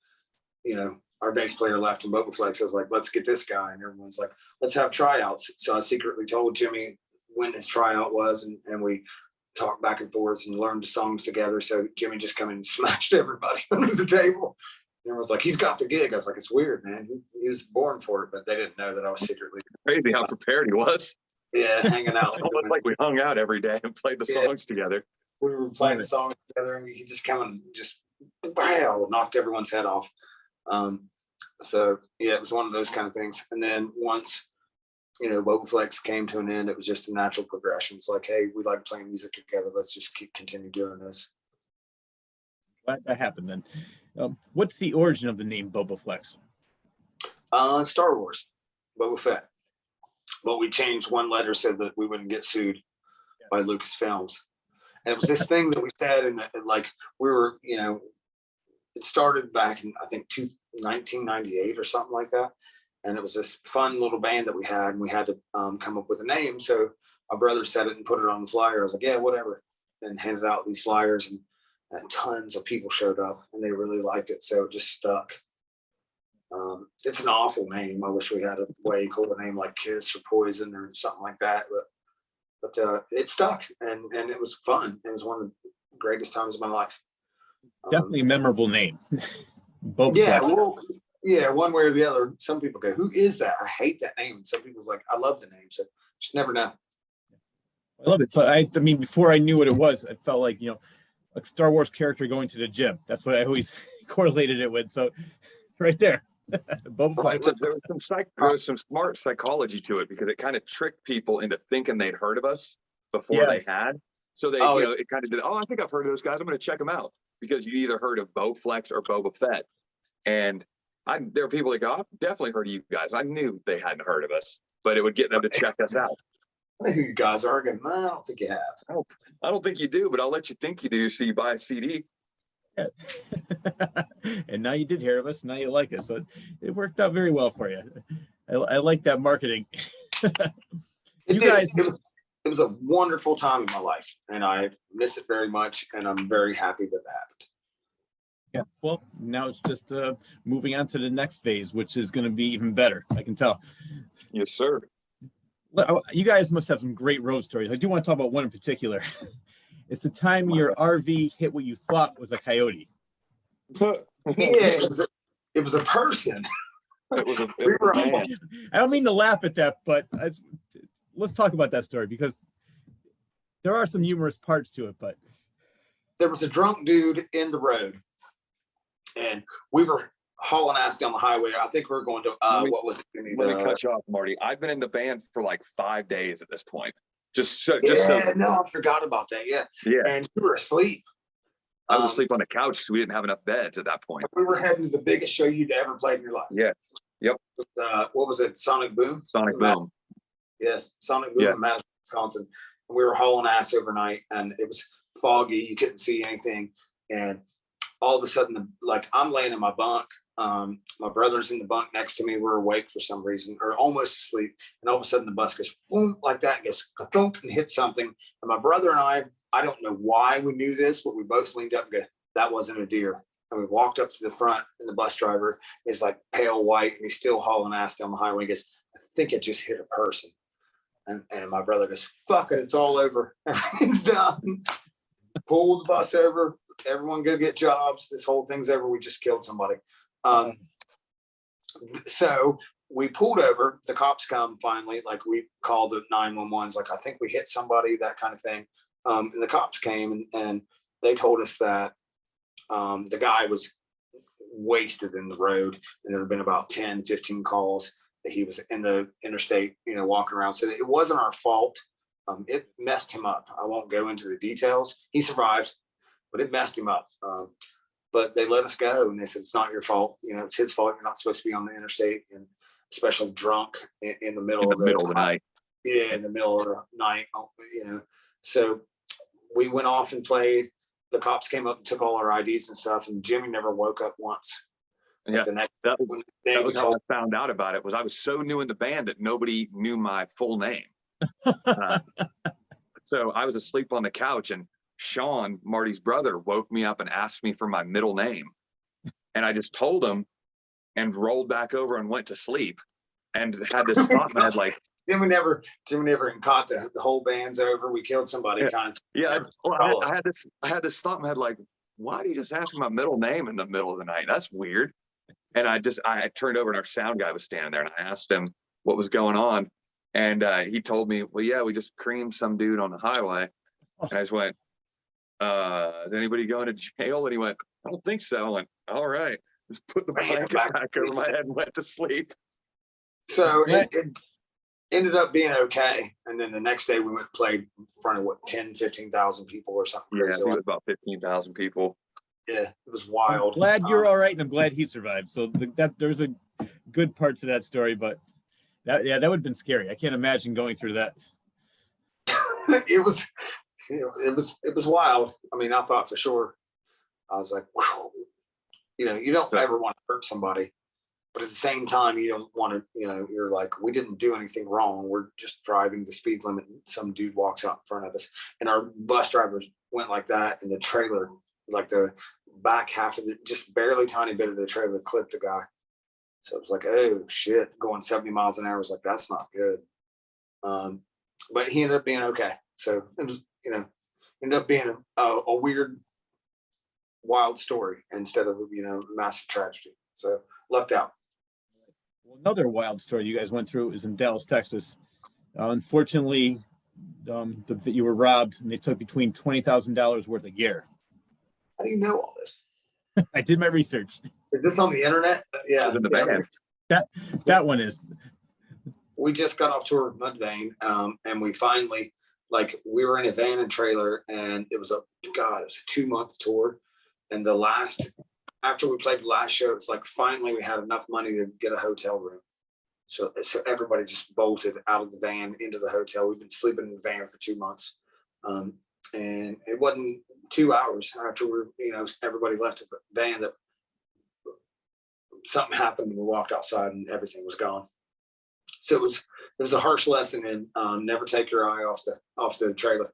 our bass player left in Bobaflex, I was like, let's get this guy. And everyone's like, let's have tryouts. So I secretly told Jimmy when his tryout was, and we talked back and forth and learned the songs together. So Jimmy just come in and smashed everybody under the table. And everyone's like, he's got the gig. I was like, it's weird, man. He was born for it, but they didn't know that I was secretly. Crazy how prepared he was. Yeah, hanging out. Almost like we hung out every day and played the songs together. We were playing the songs together, and he just came and just knocked everyone's head off. So yeah, it was one of those kind of things. And then once, Bobaflex came to an end, it was just a natural progression. It's like, hey, we like playing music together. Let's just continue doing this. Glad that happened then. What's the origin of the name Bobaflex? Star Wars, Boba Fett. But we changed one letter so that we wouldn't get sued by Lucasfilms. And it was this thing that we said, and like we were, it started back in, I think, 1998 or something like that. And it was this fun little band that we had, and we had to come up with a name. So my brother said it and put it on the flyer. I was like, yeah, whatever. And handed out these flyers, and tons of people showed up, and they really liked it. So it just stuck. It's an awful name. I wish we had a way cooler name like Kiss or Poison or something like that. But it stuck, and it was fun. It was one of the greatest times of my life. Definitely a memorable name. Bobaflex. Yeah, one way or the other. Some people go, who is that? I hate that name. And some people's like, I love the name. So just never know. I love it. So I mean, before I knew what it was, I felt like, a Star Wars character going to the gym. That's what I always correlated it with. So right there. Boba Fett. There was some smart psychology to it because it kind of tricked people into thinking they'd heard of us before they had. So they, it kind of did. Oh, I think I've heard of those guys. I'm going to check them out because you either heard of Bowflex or Boba Fett, and there are people that go, I've definitely heard of you guys. I knew they hadn't heard of us, but it would get them to check us out. I know who you guys are. I go, no, I don't think you have. I don't think you do, but I'll let you think you do. So you buy a CD. Yeah. And now you did hear of us. Now you like us. So it worked out very well for you. I like that marketing. It was a wonderful time in my life, and I miss it very much. And I'm very happy that it happened. Yeah. Well, now it's just moving on to the next phase, which is going to be even better. I can tell. Yes, sir. You guys must have some great road stories. I do want to talk about one in particular. It's the time your RV hit what you thought was a coyote. Yeah, it was a person. I don't mean to laugh at that, but let's talk about that story because there are some humorous parts to it. But there was a drunk dude in the road, and we were hauling ass down the highway. I think we were going to what was it? Let me cut you off, Marty. I've been in the band for like 5 days at this point. No, I forgot about that. Yeah. And you were asleep. I was asleep on the couch because we didn't have enough beds at that point. We were heading to the biggest show you'd ever played in your life. Yeah. Yep. What was it? Sonic Boom? Sonic Boom. Yes. Sonic Boom in Madison, Wisconsin. And we were hauling ass overnight, and it was foggy. You couldn't see anything. And all of a sudden, like, I'm laying in my bunk. My brother's in the bunk next to me. We're awake for some reason, or almost asleep. And all of a sudden the bus goes boom, like that, goes thunk and hits something. And my brother and I don't know why we knew this, but we both leaned up and go, that wasn't a deer. And we walked up to the front, and the bus driver is like pale white, and he's still hauling ass down the highway. He goes, I think it just hit a person. And my brother goes, fuck it, it's all over. Everything's done. Pull the bus over. Everyone go get jobs. This whole thing's over. We just killed somebody. So we pulled over. The cops come finally. Like, we called the 911s. Like, I think we hit somebody, that kind of thing. And the cops came, and they told us that the guy was wasted in the road, and there had been about 10, 15 calls that he was in the interstate, walking around. So it wasn't our fault. It messed him up. I won't go into the details. He survived, but it messed him up. But they let us go, and they said, it's not your fault. It's his fault. You're not supposed to be on the interstate, and especially drunk in the middle of the night. Yeah, in the middle of the night, So we went off and played. The cops came up and took all our IDs and stuff, and Jimmy never woke up once. Yeah, that was how I found out about it. Was I was so new in the band that nobody knew my full name. So I was asleep on the couch, and Sean, Marty's brother, woke me up and asked me for my middle name. And I just told him and rolled back over and went to sleep, and had this thought in my head, like, Jimmy never caught the whole band's over. We killed somebody. I had this thought in my head, like, why did he just ask me my middle name in the middle of the night? That's weird. And I turned over, and our sound guy was standing there, and I asked him what was going on. And he told me, well, yeah, we just creamed some dude on the highway. And I just went, is anybody going to jail? And he went, I don't think so. I went, all right. Just put the blanket back over my head and went to sleep. So it ended up being okay. And then the next day we went and played in front of 10, 15,000 people or something. Yeah, it was about 15,000 people. Yeah, it was wild. I'm glad you're all right, and I'm glad he survived. So there's a good parts of that story, but that would have been scary. I can't imagine going through that. It was wild. I mean, I thought for sure. I was like, you don't ever want to hurt somebody, but at the same time, you don't want to, you're like, we didn't do anything wrong. We're just driving the speed limit, and some dude walks out in front of us, and our bus drivers went like that, and the trailer, like the back half of it, just barely tiny bit of the trailer clipped a guy. So it was like, oh shit, going 70 miles an hour was like, that's not good. But he ended up being okay. So it was, ended up being a weird, wild story instead of, massive tragedy. So lucked out. Well, another wild story you guys went through is in Dallas, Texas. Unfortunately, you were robbed, and they took between $20,000 worth of gear. How do you know all this? I did my research. Is this on the internet? Yeah. Was in the band. That one is. We just got off tour with Mudvayne, and we finally, like, we were in a van and trailer, and it was a 2-month tour. And after we played the last show, it's like finally we had enough money to get a hotel room. So everybody just bolted out of the van into the hotel. We've been sleeping in the van for 2 months. And it wasn't 2 hours after everybody left the van that something happened, and we walked outside and everything was gone. So it was a harsh lesson in never take your eye off the trailer,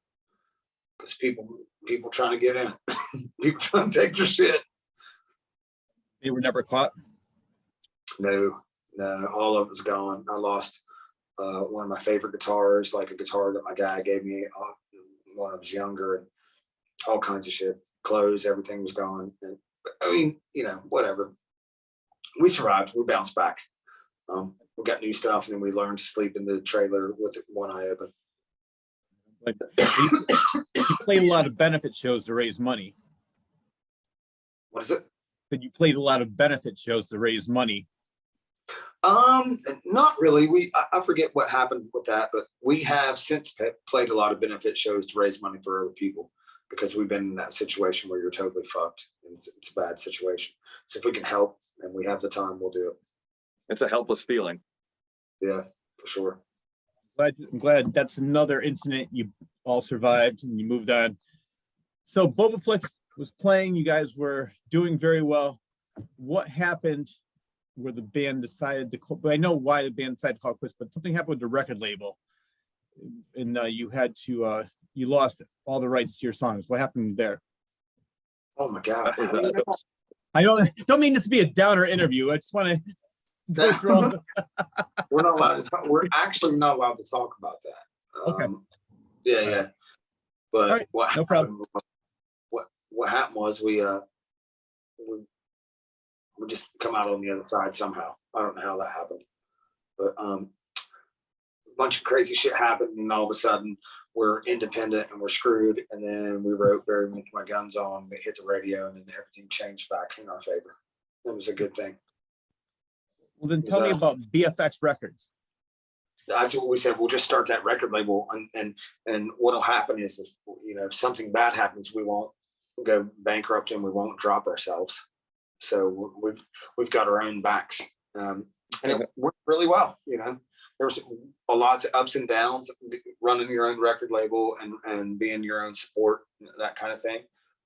because people trying to get in, people trying to take your shit. They were never caught. No, all of it was gone. I lost one of my favorite guitars, like a guitar that my dad gave me when I was younger, and all kinds of shit. Clothes, everything was gone. And, I mean, whatever. We survived. We bounced back. We got new stuff, and then we learned to sleep in the trailer with one eye open. But you played a lot of benefit shows to raise money. What is it? But you played a lot of benefit shows to raise money. Not really. I forget what happened with that, but we have since played a lot of benefit shows to raise money for other people, because we've been in that situation where you're totally fucked, and it's a bad situation. So if we can help and we have the time, we'll do it. It's a helpless feeling. Yeah, for sure. I'm glad that's another incident you all survived and you moved on. So Bobaflex was playing, you guys were doing very well. What happened where the band decided to, I know why the band decided to call quits, but something happened with the record label, and you had to, you lost all the rights to your songs. What happened there? Oh my God. I don't mean this to be a downer interview. I just want to go through all the... We're not allowed to talk. We're actually not allowed to talk about that. Okay. Yeah. But right, what no problem. What happened was we just come out on the other side somehow. I don't know how that happened, but a bunch of crazy shit happened, and all of a sudden we're independent and we're screwed. And then we wrote "Bury Me With My Guns On." We hit the radio, and then everything changed back in our favor. It was a good thing. Well, then tell me about BFX Records. That's what we said. We'll just start that record label, and what'll happen is, if something bad happens, we won't go bankrupt and we won't drop ourselves. So we've got our own backs, and it worked really well. There's lots of ups and downs running your own record label and being your own support, that kind of thing.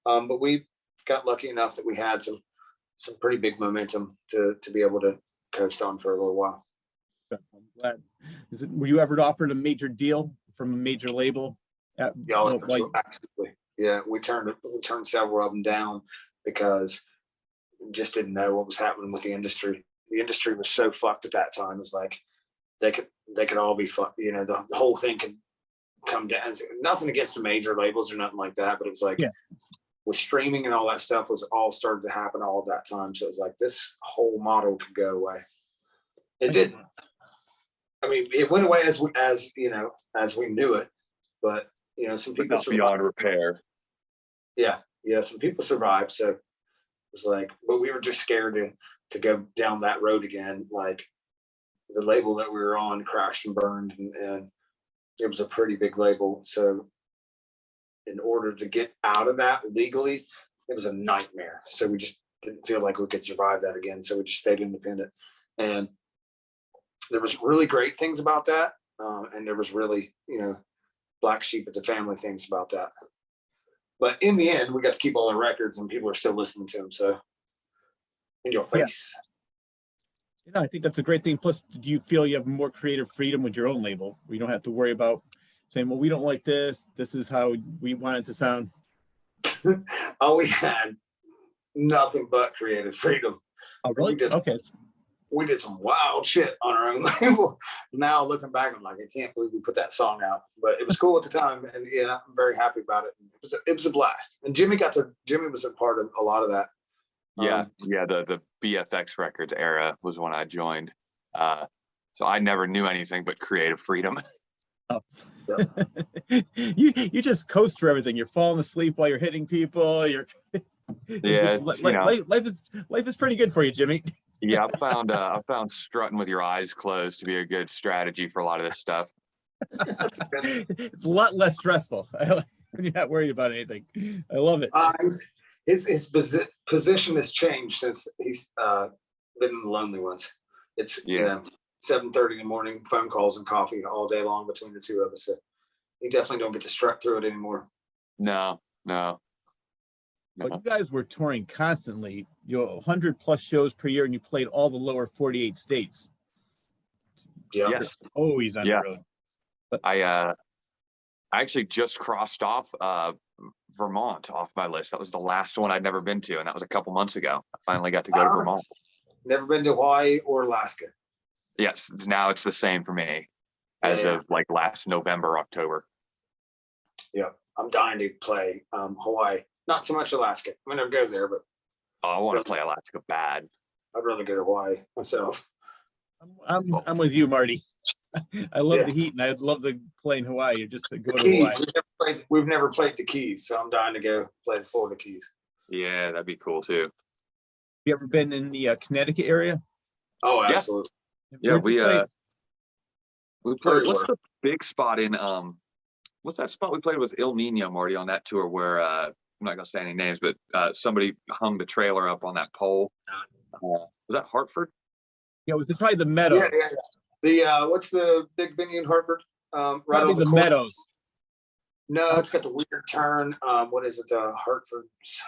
But we got lucky enough that we had some pretty big momentum to be able to coast on for a little while. I'm glad. Were you ever offered a major deal from a major label? Absolutely. Yeah, we turned several of them down because we just didn't know what was happening with the industry. The industry was so fucked at that time. It was like they could all be fucked. The whole thing could come down. Nothing against the major labels or nothing like that, but it was like, with streaming and all that stuff was all started to happen all at that time. So it was like this whole model could go away. It didn't. I mean, it went away as we knew it, but some people beyond repair. Yeah, some people survived. So it was like, but we were just scared to go down that road again. Like the label that we were on crashed and burned, and it was a pretty big label. So in order to get out of that legally, it was a nightmare. So we just didn't feel like we could survive that again. So we just stayed independent. And there was really great things about that. And there was really, black sheep of the family things about that. But in the end, we got to keep all our records, and people are still listening to them. So in your face. I think that's a great thing. Plus, do you feel you have more creative freedom with your own label, where you don't have to worry about saying, well, we don't like this. This is how we want it to sound. Oh, we had nothing but creative freedom. Oh, really? Okay. We did some wild shit on our own label. Now looking back, I'm like, I can't believe we put that song out, but it was cool at the time, and I'm very happy about it. It was a blast, and Jimmy was a part of a lot of that. The BFX Records era was when I joined, so I never knew anything but creative freedom. Oh. Yeah. you just coast through everything. You're falling asleep while you're hitting people. Yeah, it's, you know, Life is pretty good for you, Jimmy. yeah, I found strutting with your eyes closed to be a good strategy for a lot of this stuff. It's a lot less stressful when you're not worried about anything. I love it. His position has changed since he's been in the Lonely Ones. It's Yeah. you know 7:30 in the morning, phone calls and coffee all day long between the two of us. So you definitely don't get to strut through it anymore. No. But you guys were touring constantly, 100+ shows per year, and you played all the lower 48 states. Yeah. Yes. Always on Yeah. the road. I actually just crossed off Vermont off my list. That was the last one I'd never been to, and that was a couple months ago. I finally got to go to Vermont. Never been to Hawaii or Alaska. Yes, now it's the same for me as of like last November, October. Yeah, I'm dying to play Hawaii. Not so much Alaska. I never go there, but Oh, I want to play Alaska bad. I'd rather go to Hawaii myself. I'm with you, Marty. I love Yeah. the heat, and I'd love to play in Hawaii. Just to go The to Hawaii. Keys. We've never played the Keys, so I'm dying to go play the Florida Keys. Yeah, that'd be cool too. You ever been in the Connecticut area? Oh, Yeah. absolutely. Yeah, Where'd you play? we played. What's the big spot in what's that spot we played with Il Nino, Marty, on that tour where I'm not gonna say any names, but somebody hung the trailer up on that pole. Was that Hartford? Yeah, it was probably the Meadows. Yeah. The what's the big venue in Hartford? Right Probably on the corner. Meadows. No, it's got the weird turn. What is it? Hartford?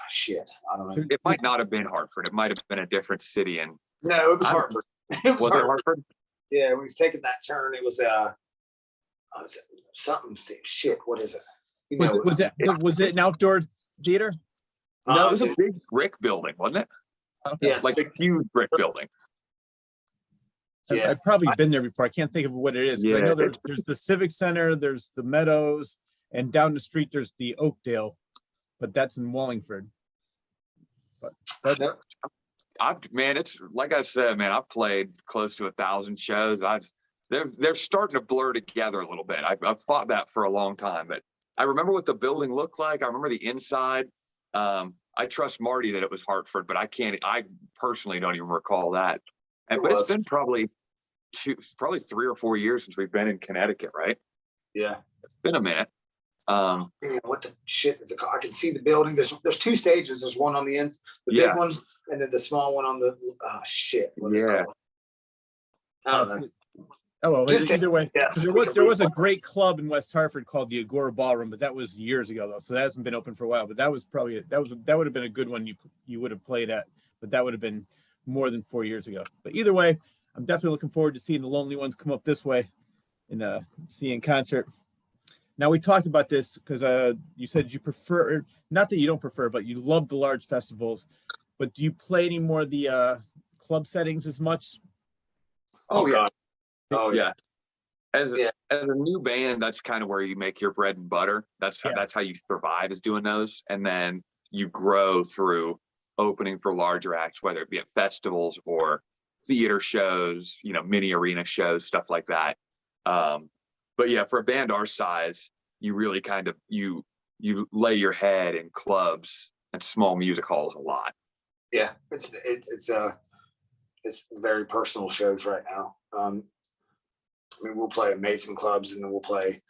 Shit, I don't know. It might not have been Hartford. It might have been a different city. And No, it was Hartford. It was it Hartford? Yeah, when he's taking that turn, it was something. Shit, what is it? You know, Was it an outdoor theater? No, it was a big brick building, wasn't it? Okay. Yeah, it's Like a huge brick building. Yeah. I've probably been there before. I can't think of what it is. 'Cause I know Yeah, there's the Civic Center, there's the Meadows, and down the street there's the Oakdale, but that's in Wallingford. But Man, it's like I said, man, I've played close to 1,000 shows. They're starting to blur together a little bit. I've fought that for a long time, but I remember what the building looked like. I remember the inside. I trust Marty that it was Hartford, but I personally don't even recall that. But it's been probably 3 or 4 years since we've been in Connecticut, right? Yeah. It's been a minute. What the shit is it called? I can see the building. There's two stages. There's one on the end, the big one, and then the small one on the shit. What is it called? I don't know. Oh well, either way, yes. there was a great club in West Hartford called the Agora Ballroom, but that was years ago though, so that hasn't been open for a while. But that was probably that would have been a good one you would have played at, but that would have been more than 4 years ago. But either way, I'm definitely looking forward to seeing the Lonely Ones come up this way and see in concert. Now we talked about this because you said you prefer, not that you don't prefer, but you love the large festivals. But do you play any more of the club settings as much? Oh yeah. Oh yeah. As a new band, that's kind of where you make your bread and butter. That's how you survive, is doing those, and then you grow through opening for larger acts, whether it be at festivals or theater shows, mini arena shows, stuff like that. But yeah, for a band our size, you really kind of you lay your head in clubs and small music halls a lot. Yeah, it's very personal shows right now. We'll play amazing clubs and then we'll play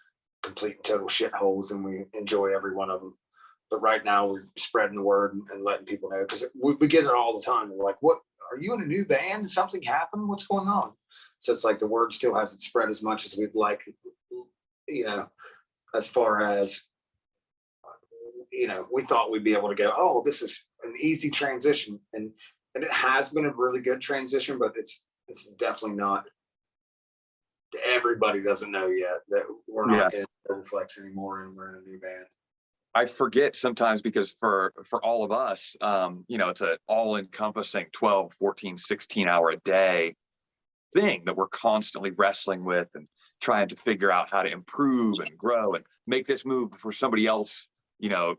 complete and total shitholes, and we enjoy every one of them. But right now we're spreading the word and letting people know, because we get it all the time. We're like, "What? Are you in a new band? Something happened? What's going on?" So it's like the word still hasn't spread as much as we'd like, as far as, we thought we'd be able to go, "Oh, this is an easy transition." And it has been a really good transition, but it's definitely not. Everybody doesn't know yet that we're not in Flex anymore and we're in a new band. I forget sometimes because for all of us, it's an all-encompassing 12, 14, 16-hour a day thing that we're constantly wrestling with and trying to figure out how to improve and grow and make this move before somebody else,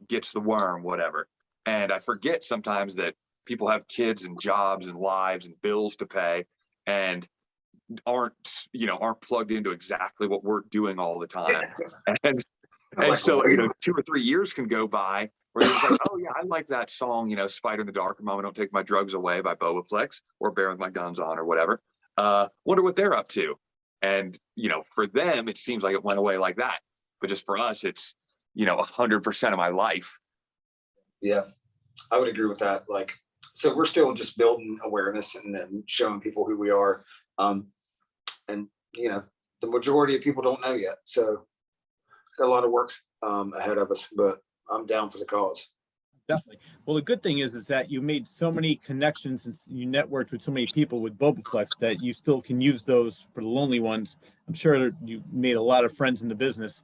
gets the worm, whatever. And I forget sometimes that people have kids and jobs and lives and bills to pay and aren't plugged into exactly what we're doing all the time. And so 2 or 3 years can go by where they're like, oh yeah, I like that song, you know, Spider in the Dark, Mama Don't Take My Drugs Away by Boba Flex, or Bear with My Guns On, or whatever. Wonder what they're up to. And, you know, for them, it seems like it went away like that. But just for us, it's, you know, 100% of my life. Yeah, I would agree with that. Like, so we're still just building awareness and then showing people who we are. And, you know, the majority of people don't know yet. So got a lot of work ahead of us, but I'm down for the cause. Definitely. Well, the good thing is that you made so many connections and you networked with so many people with BobaFlex that you still can use those for the lonely ones. I'm sure you made a lot of friends in the business.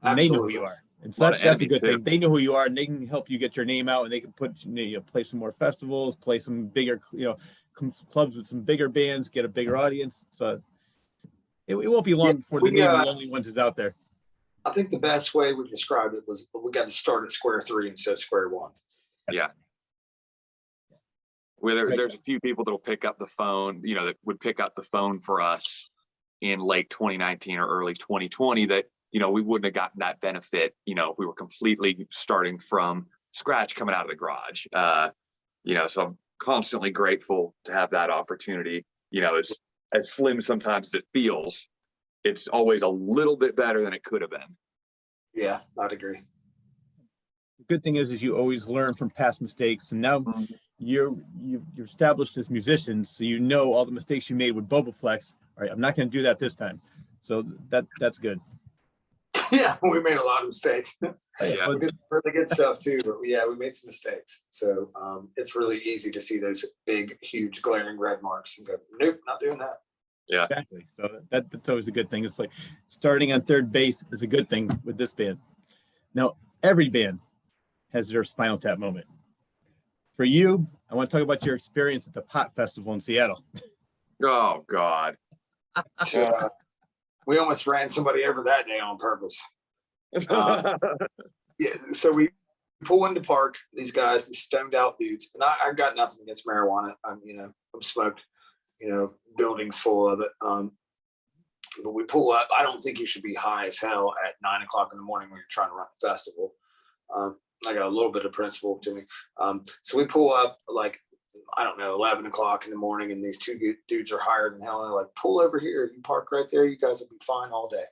And they know who you are. And so that's a good thing. They know who you are and they can help you get your name out and they can put, you know, play some more festivals, play some bigger, you know, clubs with some bigger bands, get a bigger audience. So it won't be long before the name of the lonely ones is out there. I think the best way we described it was we got to start at square three instead of square one. Yeah. Where there's a few people that'll pick up the phone, you know, that would pick up the phone for us in late 2019 or early 2020 that, you know, we wouldn't have gotten that benefit, you know, if we were completely starting from scratch coming out of the garage. You know, so I'm constantly grateful to have that opportunity. You know, as slim sometimes as it feels, it's always a little bit better than it could have been. Yeah, I'd agree. The good thing is you always learn from past mistakes, and now you're established as musicians, so you know all the mistakes you made with BobaFlex. All right, I'm not going to do that this time. So that's good. Yeah, we made a lot of mistakes. Yeah, we did really good stuff too, but we made some mistakes. So it's really easy to see those big, huge, glaring red marks and go, nope, not doing that. Yeah, exactly. So that's always a good thing. It's like starting on third base is a good thing with this band. Now, every band has their Spinal Tap moment. For you, I want to talk about your experience at the Pot Festival in Seattle. Oh God. We almost ran somebody over that day on purpose. Yeah, so we pull into park, these guys, these stoned out dudes, and I got nothing against marijuana. I'm smoked, you know, buildings full of it. But we pull up. I don't think you should be high as hell at 9 o'clock in the morning when you're trying to run a festival. I got a little bit of principle to me. So we pull up like, I don't know, 11 o'clock in the morning, and these two dudes are higher than hell. And they're like, pull over here. You park right there. You guys will be fine all day.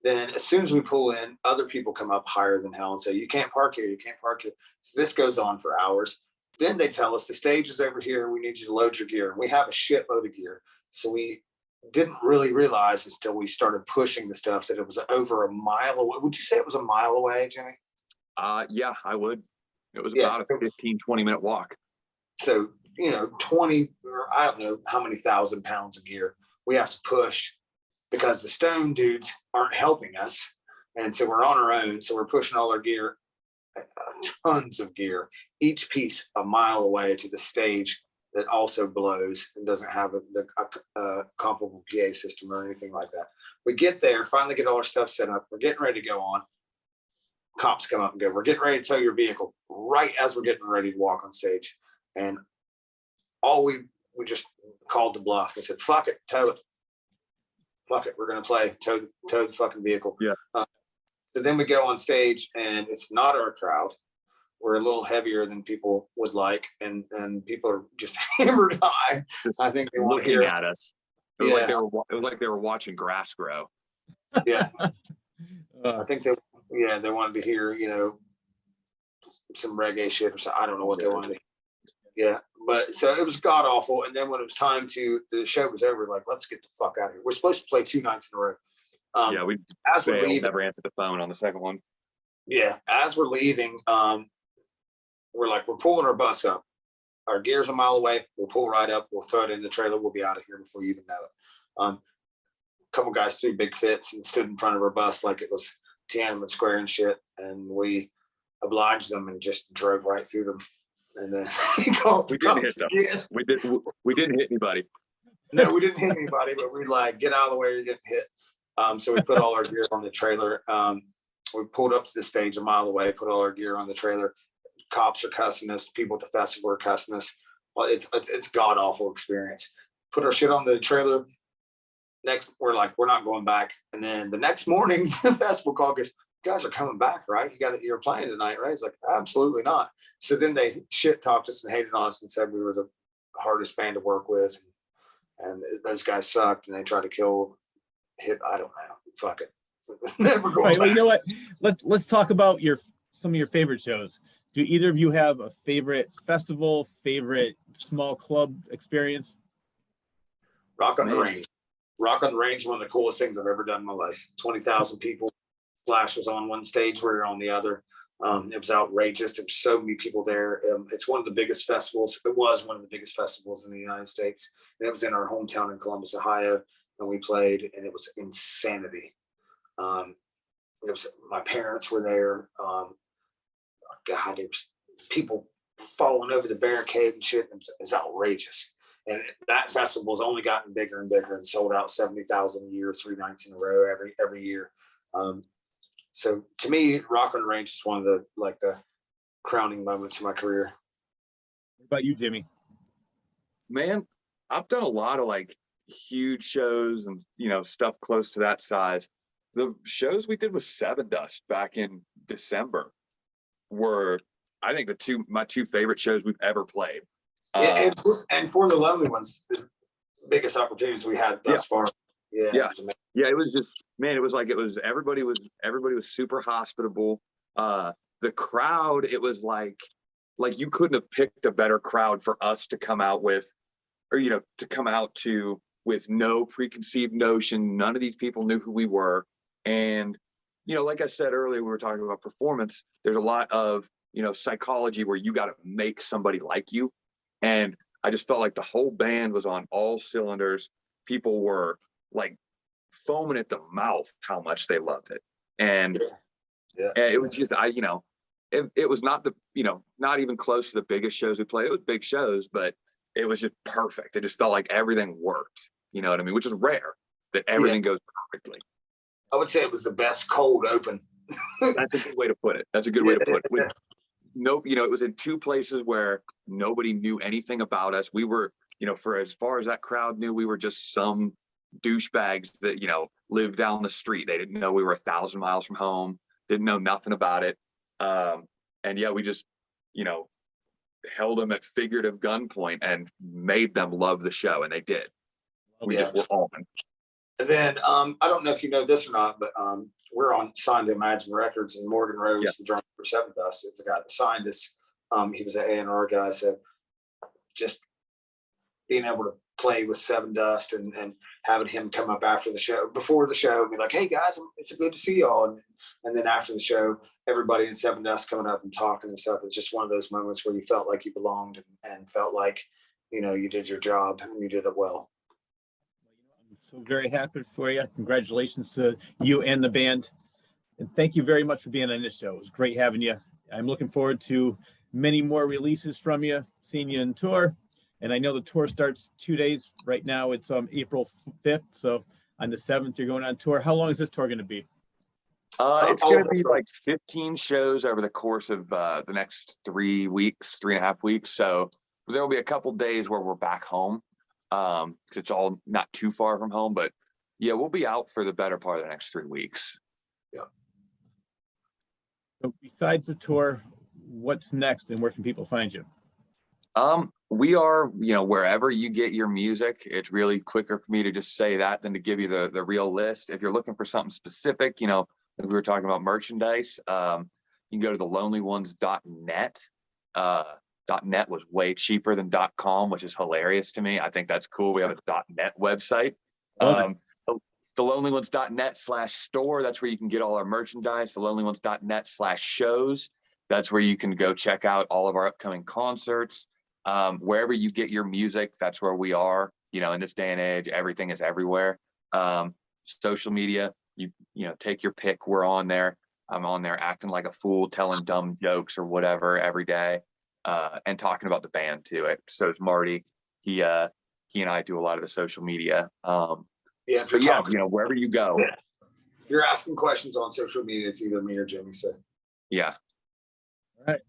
Then as soon as we pull in, other people come up higher than hell and say, you can't park here. You can't park here. So this goes on for hours. Then they tell us the stage is over here. We need you to load your gear. And we have a shitload of gear. So we didn't really realize until we started pushing the stuff that it was over a mile away. Would you say it was a mile away, Jimmy? Yeah, I would. It was about a 15-20 minute walk. So, you know, 20, or I don't know how many thousand pounds of gear we have to push because the stone dudes aren't helping us. And so we're on our own. So we're pushing all our gear, tons of gear, each piece a mile away to the stage that also blows and doesn't have a comparable PA system or anything like that. We get there, finally get all our stuff set up. We're getting ready to go on. Cops come up and go, we're getting ready to tow your vehicle, right as we're getting ready to walk on stage. And all we just called the bluff and said, fuck it, tow it. Fuck it, we're going to play, tow the fucking vehicle. Yeah. So then we go on stage and it's not our crowd. We're a little heavier than people would like. And people are just hammered high. Just I think they want to hear at us. It was like they were watching grass grow. Yeah. I think they wanted to hear, you know, some reggae shit or something. I don't know what they wanted to hear. Yeah, but so it was god awful. And then when it was time the show was over, like, let's get the fuck out of here. We're supposed to play 2 nights in a row. We never answered the phone on the second one. Yeah, as we're leaving, we're pulling our bus up. Our gear's a mile away. We'll pull right up. We'll throw it in the trailer. We'll be out of here before you even know it. A couple guys threw big fits and stood in front of our bus like it was Tiananmen Square and shit. And we obliged them and just drove right through them. And then we didn't hit them. We didn't hit anybody. No, we didn't hit anybody, but we like, get out of the way, you're getting hit. So we put all our gear on the trailer. We pulled up to the stage a mile away, put all our gear on the trailer. Cops are cussing us. People at the festival are cussing us. Well, it's god awful experience. Put our shit on the trailer. Next, we're like, we're not going back. And then the next morning, the festival call goes, guys are coming back, right? You're playing tonight, right? He's like, absolutely not. So then they shit talked us and hated on us and said we were the hardest band to work with. And those guys sucked and they tried to kill hip. I don't know. Fuck it. Never going Right, well, back. you know what? Let's talk about some of your favorite shows. Do either of you have a favorite festival, favorite small club experience? Rock on the Range. Rock on the Range, one of the coolest things I've ever done in my life. 20,000 people. Flash was on one stage, we were on the other. It was outrageous. There were so many people there. It's one of the biggest festivals. It was one of the biggest festivals in the United States. And it was in our hometown in Columbus, Ohio. And we played, and it was insanity. It was, my parents were there. God, there was people falling over the barricade and shit. It was outrageous. And that festival has only gotten bigger and bigger and sold out 70,000 a year, 3 nights in a row every year. So to me, Rock on the Range is one of the crowning moments of my career. What about you, Jimmy? Man, I've done a lot of like huge shows and, you know, stuff close to that size. The shows we did with Seven Dust back in December were, I think, my two favorite shows we've ever played. Yeah, and for the Lonely Ones, the biggest opportunities we had thus far. Yeah. It was just, man, it was like, everybody was super hospitable. The crowd, it was like you couldn't have picked a better crowd for us to come out with, or, you know, to come out to with no preconceived notion. None of these people knew who we were. And, you know, like I said earlier, we were talking about performance. There's a lot of, you know, psychology where you got to make somebody like you. And I just felt like the whole band was on all cylinders. People were like foaming at the mouth how much they loved it. And it was just, it was not not even close to the biggest shows we played. It was big shows, but it was just perfect. It just felt like everything worked, you know what I mean? Which is rare that everything goes perfectly. I would say it was the best cold open. That's a good way to put it. Nope, you know, it was in two places where nobody knew anything about us. We were, you know, for as far as that crowd knew, we were just some douchebags that, you know, lived down the street. They didn't know we were 1,000 miles from home, didn't know nothing about it. And yeah, we just, you know, held them at figurative gunpoint and made them love the show, and they did. We just were on. And then I don't know if you know this or not, but we're signed to Imagine Records, and Morgan Rose, the drummer for Seven Dust, is the guy that signed us. He was an A&R guy, so just being able to play with Seven Dust and having him come up before the show, and be like, "Hey guys, it's good to see y'all," and then after the show, everybody in Seven Dust coming up and talking and stuff. It's just one of those moments where you felt like you belonged and felt like, you know, you did your job and you did it well. So very happy for you. Congratulations to you and the band. And thank you very much for being on this show. It was great having you. I'm looking forward to many more releases from you, seeing you in tour. And I know the tour starts 2 days. Right now it's April 5th. So on the 7th, you're going on tour. How long is this tour going to be? It's going to be like 15 shows over the course of the next 3.5 weeks. So there will be a couple days where we're back home. Because it's all not too far from home, but yeah, we'll be out for the better part of the next 3 weeks. Yeah. So besides the tour, what's next and where can people find you? We are, you know, wherever you get your music. It's really quicker for me to just say that than to give you the real list. If you're looking for something specific, you know, like we were talking about merchandise, you can go to thelonelyones.net. .net was way cheaper than .com, which is hilarious to me. I think that's cool. We have a .net website. thelonelyones.net/store. That's where you can get all our merchandise. thelonelyones.net/shows. That's where you can go check out all of our upcoming concerts. Wherever you get your music, that's where we are. You know, in this day and age, everything is everywhere. Social media, you know, take your pick. We're on there. I'm on there acting like a fool, telling dumb jokes or whatever every day. And talking about the band too. So is Marty. He and I do a lot of the social media. You know, wherever you go. If you're asking questions on social media, it's either me or Jimmy. So yeah. All right.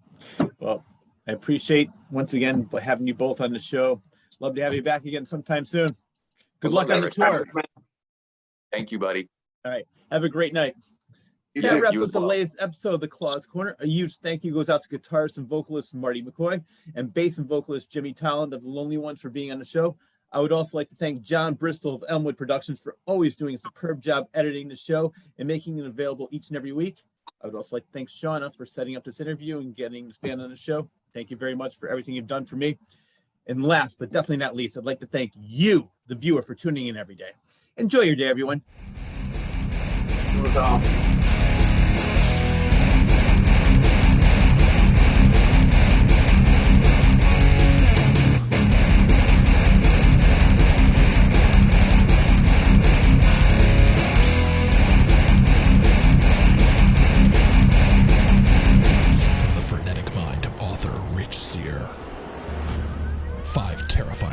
Well, I appreciate once again having you both on the show. Love to have you back again sometime soon. Good luck on the tour. Thank you, buddy. All right. Have a great night. You That too. wraps You up as the well. latest episode of the Claus Corner. A huge thank you goes out to guitarist and vocalist Marty McCoy and bass and vocalist Jimmy Talland of the Lonely Ones for being on the show. I would also like to thank John Bristol of Elmwood Productions for always doing a superb job editing the show and making it available each and every week. I would also like to thank Shauna for setting up this interview and getting this band on the show. Thank you very much for everything you've done for me. And last, but definitely not least, I'd like to thank you, the viewer, for tuning in every day. Enjoy your day, everyone. It was awesome.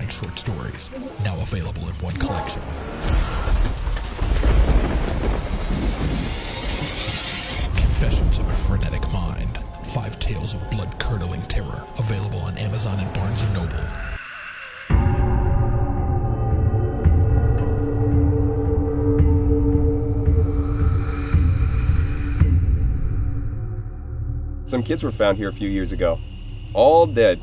Short stories, now available in one collection. Confessions of a Frenetic Mind, 5 tales of blood-curdling terror, available on Amazon and Barnes & Noble. Some kids were found here a few years ago, all dead.